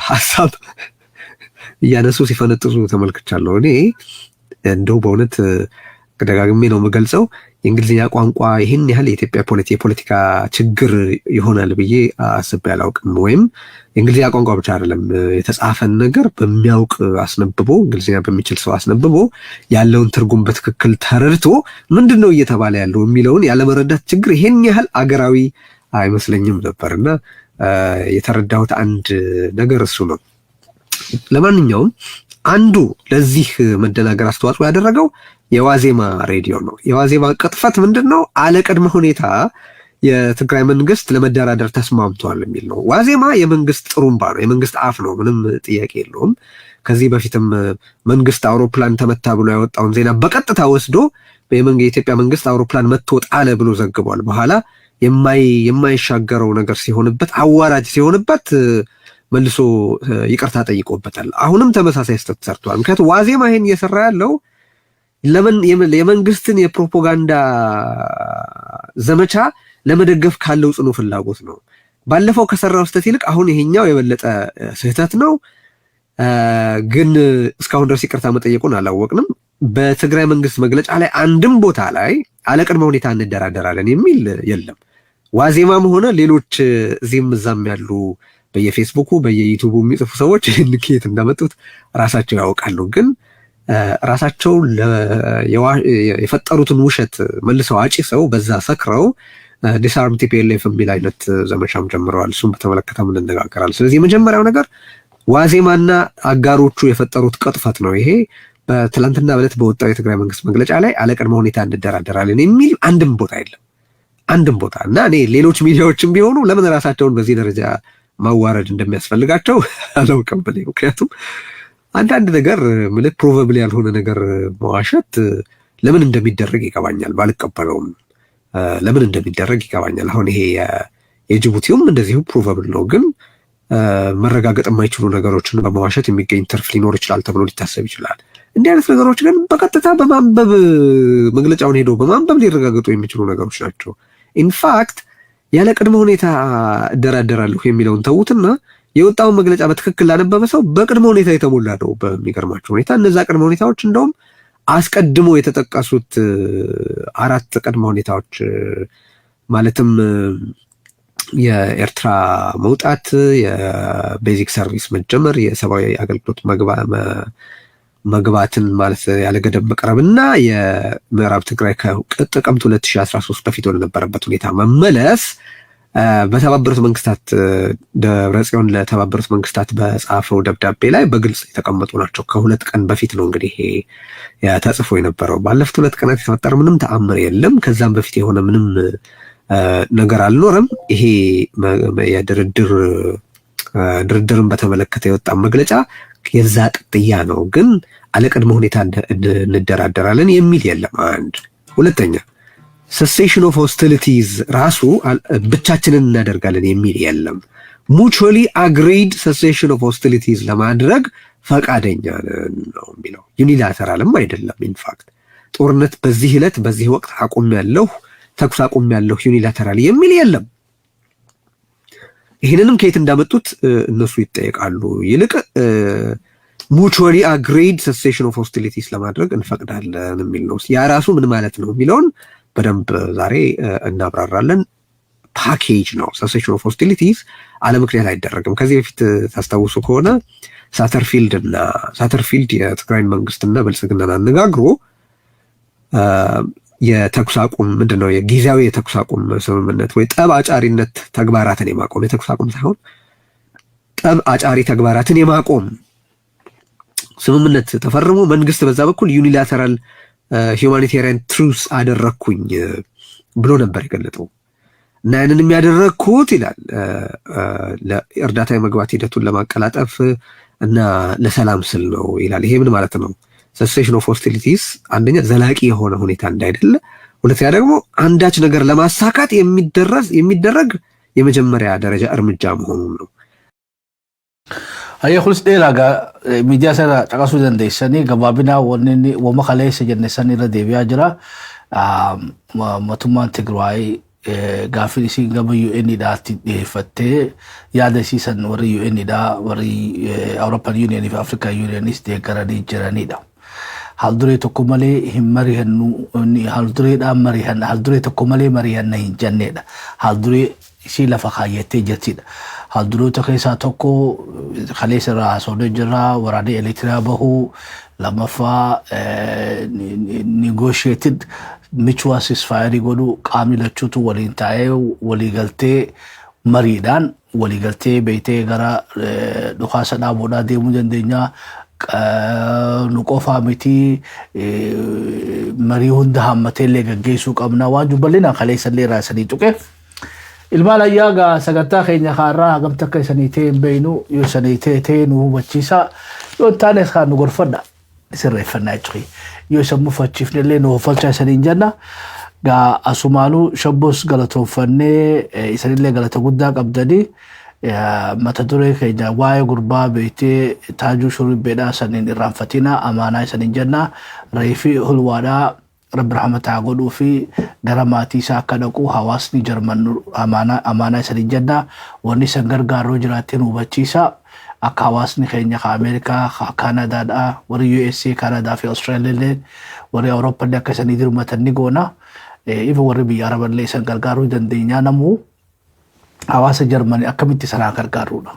ሐሳብ እያነሱ ሲፈነጥዙ ተመልክቻለሁ። እኔ እንደው በእውነት ደጋግሜ ነው የምገልጸው የእንግሊዝኛ ቋንቋ ይህን ያህል የኢትዮጵያ የፖለቲካ ችግር ይሆናል ብዬ አስቤ አላውቅም። ወይም የእንግሊዝኛ ቋንቋ ብቻ አይደለም የተጻፈን ነገር በሚያውቅ አስነብቦ እንግሊዝኛ በሚችል ሰው አስነብቦ ያለውን ትርጉም በትክክል ተረድቶ ምንድነው እየተባለ ያለው የሚለውን ያለመረዳት ችግር ይሄን ያህል አገራዊ አይመስለኝም ነበርና የተረዳሁት አንድ ነገር እሱ ነው። ለማንኛውም አንዱ ለዚህ መደናገር አስተዋጽኦ ያደረገው የዋዜማ ሬዲዮ ነው። የዋዜማ ቅጥፈት ምንድነው? አለቀድመ ሁኔታ የትግራይ መንግስት ለመደራደር ተስማምቷል የሚል ነው። ዋዜማ የመንግስት ጥሩምባ ነው፣ የመንግስት አፍ ነው፣ ምንም ጥያቄ የለውም። ከዚህ በፊትም መንግስት አውሮፕላን ተመታ ብሎ ያወጣውን ዜና በቀጥታ ወስዶ የኢትዮጵያ መንግስት አውሮፕላን መጥቶ ጣለ ብሎ ዘግቧል። በኋላ የማይሻገረው ነገር ሲሆንበት፣ አዋራጅ ሲሆንበት መልሶ ይቅርታ ጠይቆበታል። አሁንም ተመሳሳይ ስህተት ሰርቷል። ምክንያቱም ዋዜማ ይሄን እየሰራ ያለው የመንግስትን የፕሮፓጋንዳ ዘመቻ ለመደገፍ ካለው ጽኑ ፍላጎት ነው። ባለፈው ከሰራው ስህተት ይልቅ አሁን ይሄኛው የበለጠ ስህተት ነው። ግን እስካሁን ድረስ ይቅርታ መጠየቁን አላወቅንም። በትግራይ መንግስት መግለጫ ላይ አንድም ቦታ ላይ አለቅድመ ሁኔታ እንደራደራለን የሚል የለም። ዋዜማም ሆነ ሌሎች እዚህም እዛም ያሉ በየፌስቡኩ በየዩቲዩቡ የሚጽፉ ሰዎች ይህን ከየት እንዳመጡት ራሳቸው ያውቃሉ። ግን ራሳቸው የፈጠሩትን ውሸት መልሰው አጭሰው በዛ ሰክረው ዲስአርም ቲፒኤልኤፍ የሚል አይነት ዘመቻም ጀምረዋል። እሱም በተመለከተ ምን እንነጋገራለን። ስለዚህ የመጀመሪያው ነገር ዋዜማና አጋሮቹ የፈጠሩት ቅጥፈት ነው። ይሄ በትላንትና ዕለት በወጣው የትግራይ መንግስት መግለጫ ላይ አለቅድመ ሁኔታ እንደራደራለን የሚል አንድም ቦታ የለም። አንድም ቦታ እና እኔ ሌሎች ሚዲያዎችም ቢሆኑ ለምን ራሳቸውን በዚህ ደረጃ ማዋረድ እንደሚያስፈልጋቸው አላውቅም። ምክንያቱም አንዳንድ ነገር ምልክ ፕሮባብል ያልሆነ ነገር መዋሸት ለምን እንደሚደረግ ይገባኛል፣ ባልቀበለውም ለምን እንደሚደረግ ይገባኛል። አሁን ይሄ የጅቡቲውም እንደዚሁ ፕሮባብል ነው፣ ግን መረጋገጥ የማይችሉ ነገሮችን በመዋሸት የሚገኝ ትርፍ ሊኖር ይችላል ተብሎ ሊታሰብ ይችላል። እንዲህ አይነት ነገሮች ግን በቀጥታ በማንበብ መግለጫውን ሄዶ በማንበብ ሊረጋገጡ የሚችሉ ነገሮች ናቸው። ኢንፋክት ያለ ቅድመ ሁኔታ እደራደራለሁ የሚለውን ተዉትና የወጣውን መግለጫ በትክክል ላነበበ ሰው በቅድመ ሁኔታ የተሞላ ነው። በሚገርማቸው ሁኔታ እነዛ ቅድመ ሁኔታዎች እንደውም አስቀድሞ የተጠቀሱት 4 ቅድመ ሁኔታዎች ማለትም የኤርትራ መውጣት፣ የቤዚክ ሰርቪስ መጀመር፣ የሰብአዊ አገልግሎት መግባትን ማለት ያለ ገደብ መቅረብና የምዕራብ ትግራይ ከጥቅምት 2013 በፊት ወደ ነበረበት ሁኔታ መመለስ በተባበሩት መንግስታት ደብረጽዮን ለተባበሩት መንግስታት በጻፈው ደብዳቤ ላይ በግልጽ የተቀመጡ ናቸው። ከ2 ቀን በፊት ነው እንግዲህ ይሄ ተጽፎ የነበረው። ባለፉት 2 ቀናት የተፈጠረ ምንም ተአምር የለም። ከዛም በፊት የሆነ ምንም ነገር አልኖረም። ይሄ ድርድርን በተመለከተ የወጣ መግለጫ የዛ ቅጥያ ነው። ግን አለቅድመ ሁኔታ እንደራደራለን የሚል የለም። አንድ ሁለተኛ cessation of hostilities ራሱ ብቻችንን እናደርጋለን የሚል የለም። mutually agreed cessation of hostilities ለማድረግ ፈቃደኛ ነው የሚለው ዩኒላተራልም አይደለም። ኢንፋክት ጦርነት በዚህ ዕለት በዚህ ወቅት አቁሜያለሁ፣ ተኩስ አቁሜያለሁ ዩኒላተራል የሚል የለም። ይህንንም ከየት እንዳመጡት እነሱ ይጠየቃሉ። ይልቅ mutually agreed cessation of hostilities ለማድረግ እንፈቅዳለን የሚል ነው። ያ ራሱ ምን ማለት ነው የሚለውን በደንብ ዛሬ እናብራራለን። ፓኬጅ ነው። cessation of hostilities አለ ምክንያት አይደረግም። ከዚህ በፊት ታስታውሱ ከሆነ ሳተርፊልድ የትግራይ መንግስትና ብልጽግናን አነጋግሮ የተኩስ አቁም ምንድነው የጊዜያዊ የተኩስ አቁም ስምምነት ወይ ጠብ አጫሪነት ተግባራትን የማቆም የተኩስ አቁም ሳይሆን ጠብ አጫሪ ተግባራትን የማቆም ስምምነት ተፈርሞ መንግስት በዛ በኩል ዩኒላተራል ሁማኒቴሪያን ትሩስ አደረኩኝ ብሎ ነበር የገለጠው። እና ያንን የሚያደረኩት ይላል ለእርዳታ የመግባት ሂደቱን ለማቀላጠፍ እና ለሰላም ስል ነው ይላል። ይሄ ምን ማለት ነው? cessation of hostilities አንደኛ ዘላቂ የሆነ ሁኔታ እንዳይደለ፣ ሁለተኛ ደግሞ አንዳች ነገር ለማሳካት የሚደረግ የመጀመሪያ ደረጃ እርምጃ መሆኑን ነው። Ayya kulis dheeraa miidiyaa sana caqasuu dandeessanii gabaabinaa wama kaleessa jenne san irra deebi'aa jira. Mootummaan Tigraay gaaffii isiin gama UN'dhaatti dhiyeeffattee yaada isiisan warri UN'dhaa warri Awurooppaan Yuuniyanii fi Afrikaan Yuuniyanis deeggaranii jiranidha. Haalduree tokko malee hin mari'annu, haaldureedhaan mari'anna, haalduree tokko malee mari'anna hin jennedha. Haalduree ishii lafa kaayyattee jirtidha. Haalduroota keessaa tokko kaleessa irraa haasofnee jirra. Waraanni elektirikaa bahuu, lammaffaa negotiated mutual ceasefire godhu qaamni lachuutu waliin taa'ee waliigaltee mariidhaan waliigaltee beektee gara dhukaasa dhaabuudhaa deemuu dandeenya. Nu qofaa miti marii hunda hammatee illee gaggeessuu qabna. Waan jubballinaan kaleessa illee raasanii tuqe. Ilmaan ayyaa sagantaa keenya kaarraa hagamta akka isanii ta'e hin beeknu yoo isanii ta'e nu hubachiisa yoo taanes kan nu gorfadha sirreeffannaa jechuudha. Yoo isa mufachiifne illee nu hofalchaa isanii hin jenna. Asumaanuu shabbos galatoonfannee isanillee galata guddaa qabdanii mata duree keenya waa'ee gurbaa beektee Taajuu Shurribbeedhaa saniin irraanfatina amaanaa isaniin jenna. Reefii hulwaadhaa Rabbi rahmataa godhuu fi gara maatii isaa akka dhaqu hawaasni Jarman amaanaa isaniin jenna. Wanni isan gargaaruu jiraatiin hubachiisa. Akka hawaasni keenya ka Ameerikaa, ka Kaanaadaadhaa, warri USA, Kaanaadaa fi Austraaliyaa illee warri Awurooppaa akka isanii dirmatan ni goona. Ifa warri biyya Araballee isan gargaaruu dandeenya namuu hawaasa Jarmanii akkamitti sanaa gargaaruudha.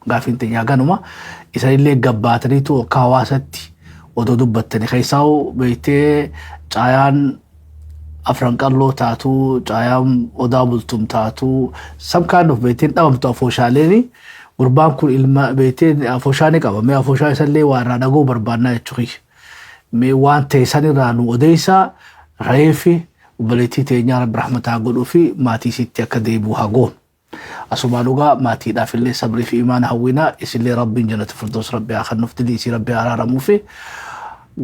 Gaafiin teenyaa ganuma isanillee gabbaataniitu akka hawaasatti odoo dubbattanii keessaa beektee caayaan afranqalloo taatu caayam odaa bultum taatu some kind of beetiin dhabamtu afooshaaleeni gurbaan kun ilma beetiin afooshaanii qaba mee afooshaa isallee waan dhagoo barbaannaa jechuudha mee waan teessan irraa nu odeessaa reefi obboleettii teenya rabbi rahmataa godhuu fi maatii sitti akka deebi'u hagoon asuma dhugaa maatiidhaaf illee sabrii fi imaana hawwinaa isillee rabbiin jannata firdaus rabbi haa kennuuf diliisii rabbi araaramuu fi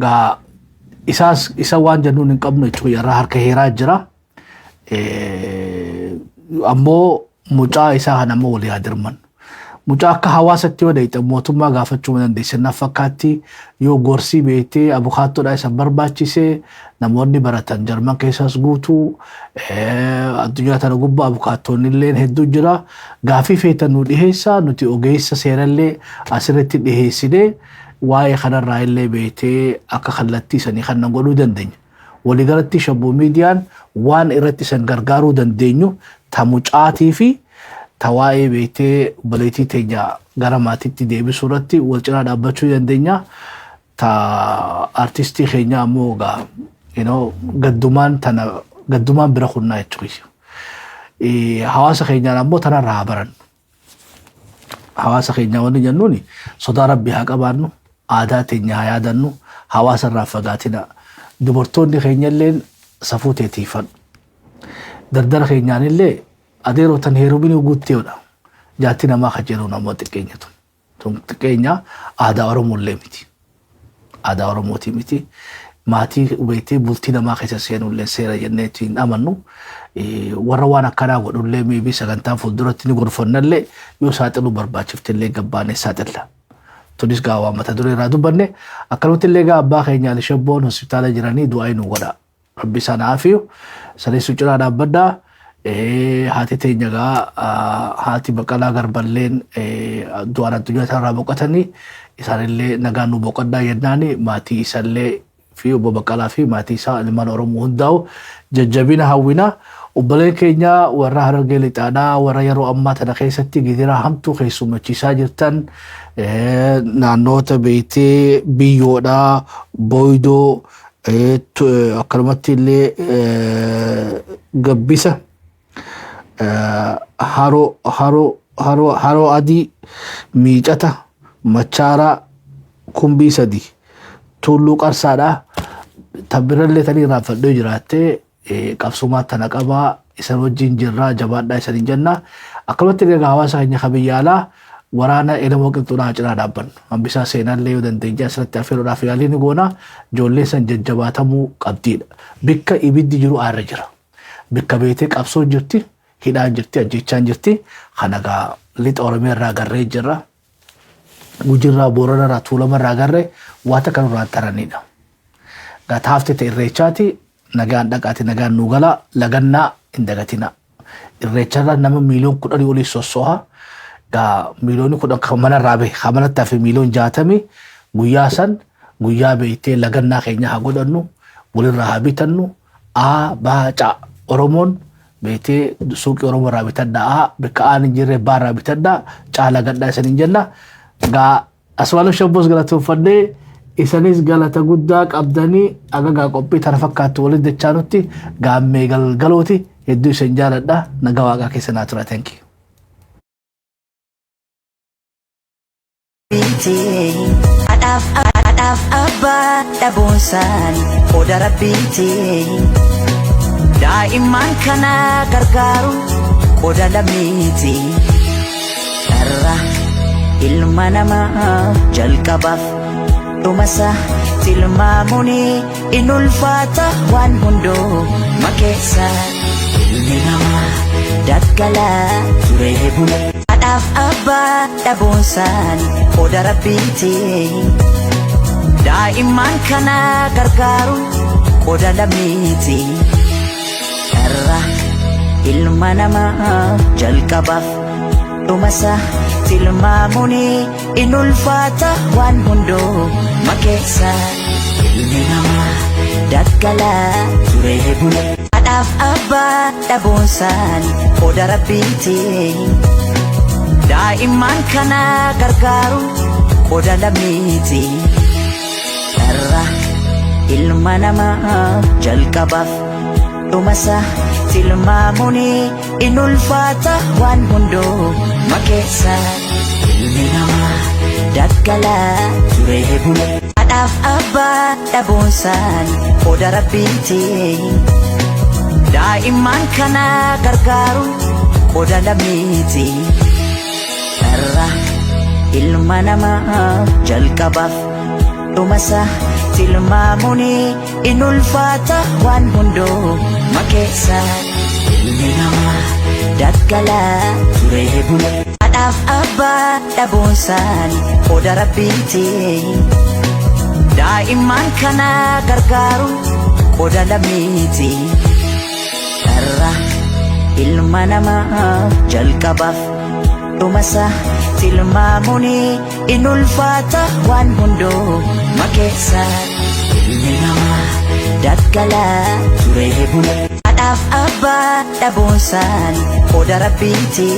gaa isa waan jennuun hin qabnu jechuudha irraa harka heeraa jira ammoo mucaa isaa kan ammoo walii hadirman mucaa akka hawaasatti yoo deeyte mootummaa gaafachuu dandeessinaa fakkaatti yoo gorsii beetee abukaattoodhaa isa barbaachisee namoonni baratan jarman keessas guutuu addunyaa tana gubbaa abukaattoonni illee hedduu jira gaafii feetan nu dhiheessaa nuti ogeessa seerallee asirratti dhiheessinee waa'ee kanarraa illee beetee akka kallattii sanii kan godhuu dandeenya waliigalatti shabboo miidiyaan waan irratti san gargaaruu dandeenyu ta mucaatii fi tawaa'ee beetee obboleettii teenya gara maatiitti deebisuu irratti wal cinaa dhaabbachuu dandeenya ta artistii keenya ammoo gaddumaan bira kunnaa jechuudha hawaasa keenyaan ammoo tanarraa baran hawaasa keenya wanni jennuun sodaa rabbii haa qabaannu aadaa teenya haa yaadannu hawaasa irraa fagaatina dubartoonni keenya illee safuu teetiifan dardara keenyaan illee adeeroo tan heerumini guutteedha jaatti namaa kajeeluu namoo xiqqeenyatu tun xiqqeenya aadaa oromollee miti aadaa oromootii miti maatii beetee bultii namaa keessa seenullee seera jenneetti hin amannu warra waan akkanaa godhullee meebii sagantaan fuulduratti ni gorfannallee yoo saaxiluu barbaachiftillee gabbaanee saaxilla tunis gaawaa mata duree irraa dubbanne akkanumatti illee gaa abbaa keenyaa Lishabboon hospitaala jiranii du'aa nu godha rabbi isaan aafiyu saleessu cinaa dhaabbaddaa haati teenya gaa haati Baqqalaa Garballeen du'aan addunyaa irraa boqotanii isaanillee nagaan nu boqoddaa jennaani maatii isallee fi obbo Baqqalaa fi maatii isaa ilmaan Oromoo hundaa'u jajjabina hawwina obboleen keenya warra Harargee Lixaadhaa warra yeroo ammaa tana keessatti gidiraa hamtuu keessummachiisaa jirtan naannoota beetee biyyoodhaa Boydoo akkanumatti illee gabbisa haroo adii miicata machaaraa kumbii sadii tulluu qarsaadhaa tabbirallee tanii raanfadhoo jiraattee qabsumaa tana qabaa isan wajjin jirraa jabaadhaa isaniin jenna akkanumatti illee hawaasa keenya kabiyyaalaa waraana elemoo qilxuudhaa cinaa dhaabbannu hambisaa seenaallee yoo dandeenya asirratti affeeruudhaaf yaaliin goona ijoolleen san jajjabaatamuu qabdiidha bikka ibiddi jiru aarra jira bikka beetee qabsoo jirti hidhaan jirti ajjechaan jirti kanagaa lixa Oromiyaa irraa garree jirra Gujirraa Boorana irraa Tuulama irraa garree waata kanurraa taranidha gataafte ta'e irreechaati nagaan dhaqaati nagaan nu gala lagannaa hin dagatina irreecharra nama miiliyoon 10 olii sossoha gaa miiliyoon 10 mana irraa bahe kamanatti hafe miiliyoon 60 guyyaa san guyyaa beektee lagannaa keenya haa godhannu walirraa haa bitannu baaca Oromoon beektee suuqii Oromoo irraa bitadhaa bakka aan hin jirre baa irraa bitadhaa caala gadhaa isaniin jenna gaa aswaaloo Shabboos galatoonfannee isanis galata guddaa qabdanii agagaa qophii tana fakkaattu waliin dachaanutti gaammee galgalooti hedduu isin jaaladha nagaa waaqaa keessa naa tura thank you. Adaaf abbaa dhabuunsaan oda rabbiiti daa'imman kana gargaaru oda lammiiti dharra ilma namaa jalqabaaf dhumasa tilmaamuni in ulfaata waan hundoo makeessa ilmi namaa dakkalaa turee bule adaaf abbaa dhabuunsaan oda rabbiiti daa'imman kana gargaaru oda lammiiti dharra ilma namaa jalqabaaf dhumasa tilmaamuni in ulfaata waan hundoo makeessa ilmi namaa dakkalaa turee bule adaaf abbaa dhabuunsaan oda rabbiiti daa'imman kana gargaaru oda lammiiti dharra ilma namaa jalqabaaf dhumasa tilmaamuni inulfaata waan hundoo makeessa ilmi namaa dakkalaa turee bule haadhaaf abbaa dhabuunsaan qooda rabbiiti daa'imman kana gargaaru qooda lammiiti har'a ilma namaa jalqabaaf dhumasa tilmaamuni inulfaata waan hundoo makeessa ilmi namaa dakkalaa turee bule haadhaaf abbaa dhabuunsaan qooda rabbiiti daa'imman kana gargaaru qooda lammiiti har'a ilma namaa jalqabaaf dhumasa tilmaamuni inulfaata waan hundoo makeessa ilmi namaa dakkalaa turee bule haadhaaf abbaa dhabuunsaan qooda rabbiiti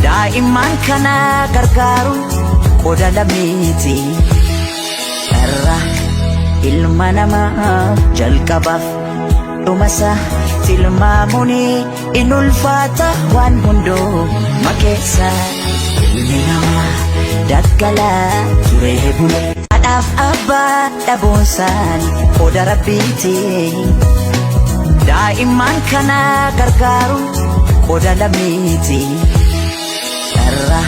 daa'imman kana gargaaru qooda lammiiti har'a ilma namaa jalqabaaf dhumasa tilmaamuni inulfaata waan hundoo makeessa ilmi namaa dakkalaa turee bule haadhaaf abbaa dhabuunsaan qooda rabbiiti daa'imman kana gargaaru qooda lammiiti har'a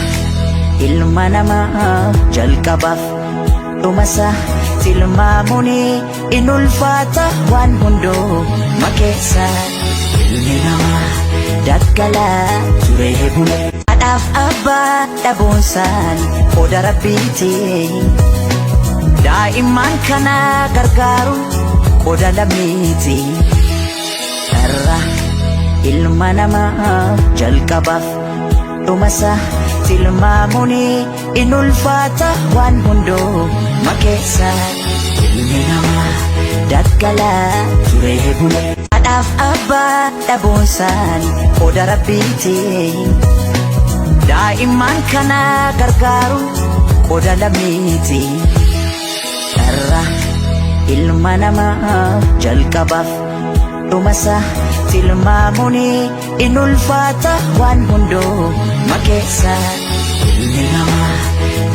ilma namaa jalqabaaf dhumasa tilmaamuni inulfaata waan hundoo makeessa ilmi namaa dakkalaa turee bule haadhaaf abbaa dhabuunsaan qooda rabbiiti daa'imman kana gargaaru qooda lammiiti har'a ilma namaa jalqabaaf dhumasa tilmaamuni inulfaata waan hundoo makeessa ilmi namaa dakkalaa turee bule haadhaaf abbaa dhabuunsaan qooda rabbiiti daa'imman kana gargaaru qooda lammiiti har'a ilma namaa jalqabaaf dhumasa tilmaamuni inulfaata waan hundoo makeessa ilmi namaa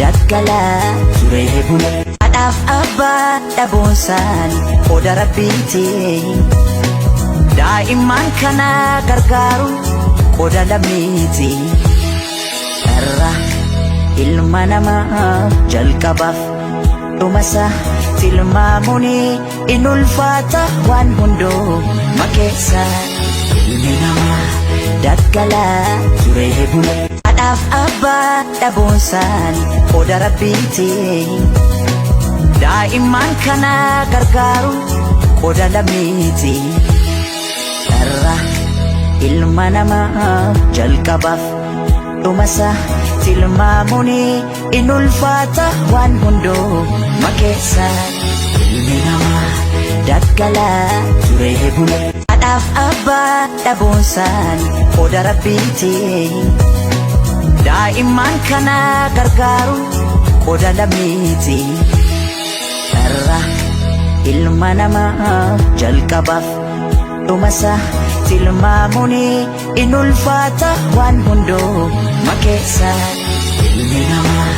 dakkalaa turee bule haadhaaf abbaa dhabuunsaan qooda rabbiiti daa'imman kana gargaaru qooda lammiiti har'a ilma namaa jalqabaaf dhumasa tilmaamuni inulfaata waan hundoo makeessa ilmi namaa dakkalaa turee bule haadhaaf abbaa dhabuunsaan qooda rabbiiti daa'imman kana gargaaru qooda lammiiti har'a ilma namaa jalqabaaf dhumasa tilmaamuni inulfaata waan hundoo makeessa ilmi namaa dakkalaa turee bule haadhaaf abbaa dhabuunsaan qooda rabbiiti daa'imman kana gargaaru qooda lammiiti har'a ilma namaa jalqabaaf dhumasa tilmaamuni inulfaata waan hundoo makeessa ilmi namaa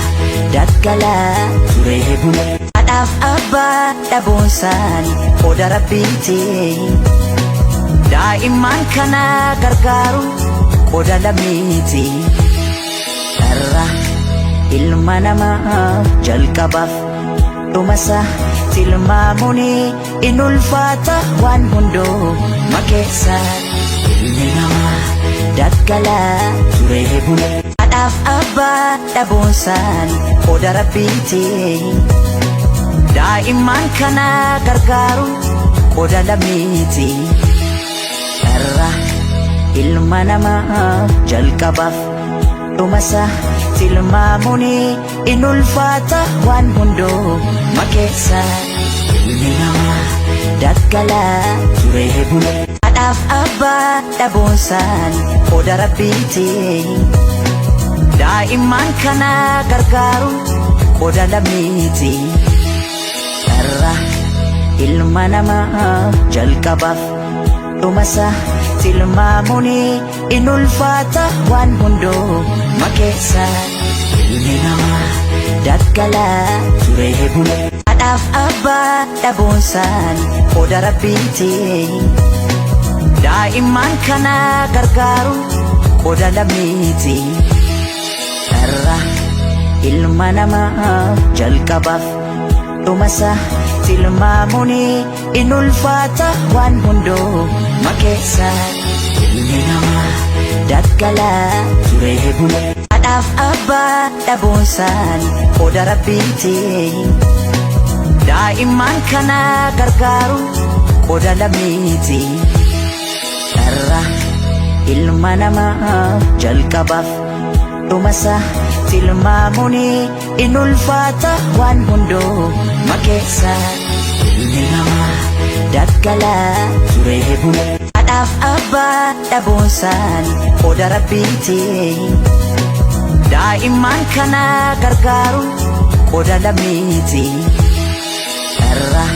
dakkalaa turee bule haadhaaf abbaa dhabuunsaan qooda rabbiiti daa'imman kana gargaaru qooda lammiiti har'a ilma namaa jalqabaaf dhumasa tilmaamuni inulfaata waan hundoo makeessa ilmi namaa dakkalaa turee bule haadhaaf abbaa dhabuunsaan qooda rabbiiti daa'imman kana gargaaru qooda lammiiti har'a ilma namaa jalqabaaf dhumasa tilmaamuni inulfaata waan hundoo makeessa ilmi namaa dakkalaa turee bule haadhaaf abbaa dhabuunsaan qooda rabbiiti daa'imman kana gargaaru qooda lammiiti har'a ilma namaa jalqabaaf dhumasa tilmaamuni in ulfaata waan hundoo makeessa ilmi namaa dakkalaa turee bule adhaaf abbaa dhabuunsaan qooda rabbiiti daa'imman kana gargaaru qooda lammiiti irra ilma namaa jalqabaaf dhumasa tilmaamuni in ulfaata waan hundoo makeessa ilmi namaa dakkalaa turee bule adhaaf abbaa dhabuunsaan qooda rabbiiti daa'imman kana gargaaru qooda lammiiti irra ilma namaa jalqabaaf dhumasa tilmaamuni in ulfaata waan hundoo makeessa ilmi namaa dakkalaa turee bule adhaaf abbaa dhabuunsaan qooda rabbiiti daa'imman kana gargaaru qooda lammiiti irra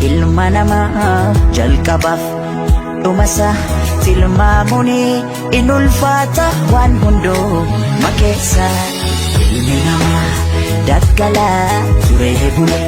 ilma namaa jalqabaaf dhumasa tilmaamuni in ulfaata waan hundoo makeessa ilmi namaa dakkalaa turee bule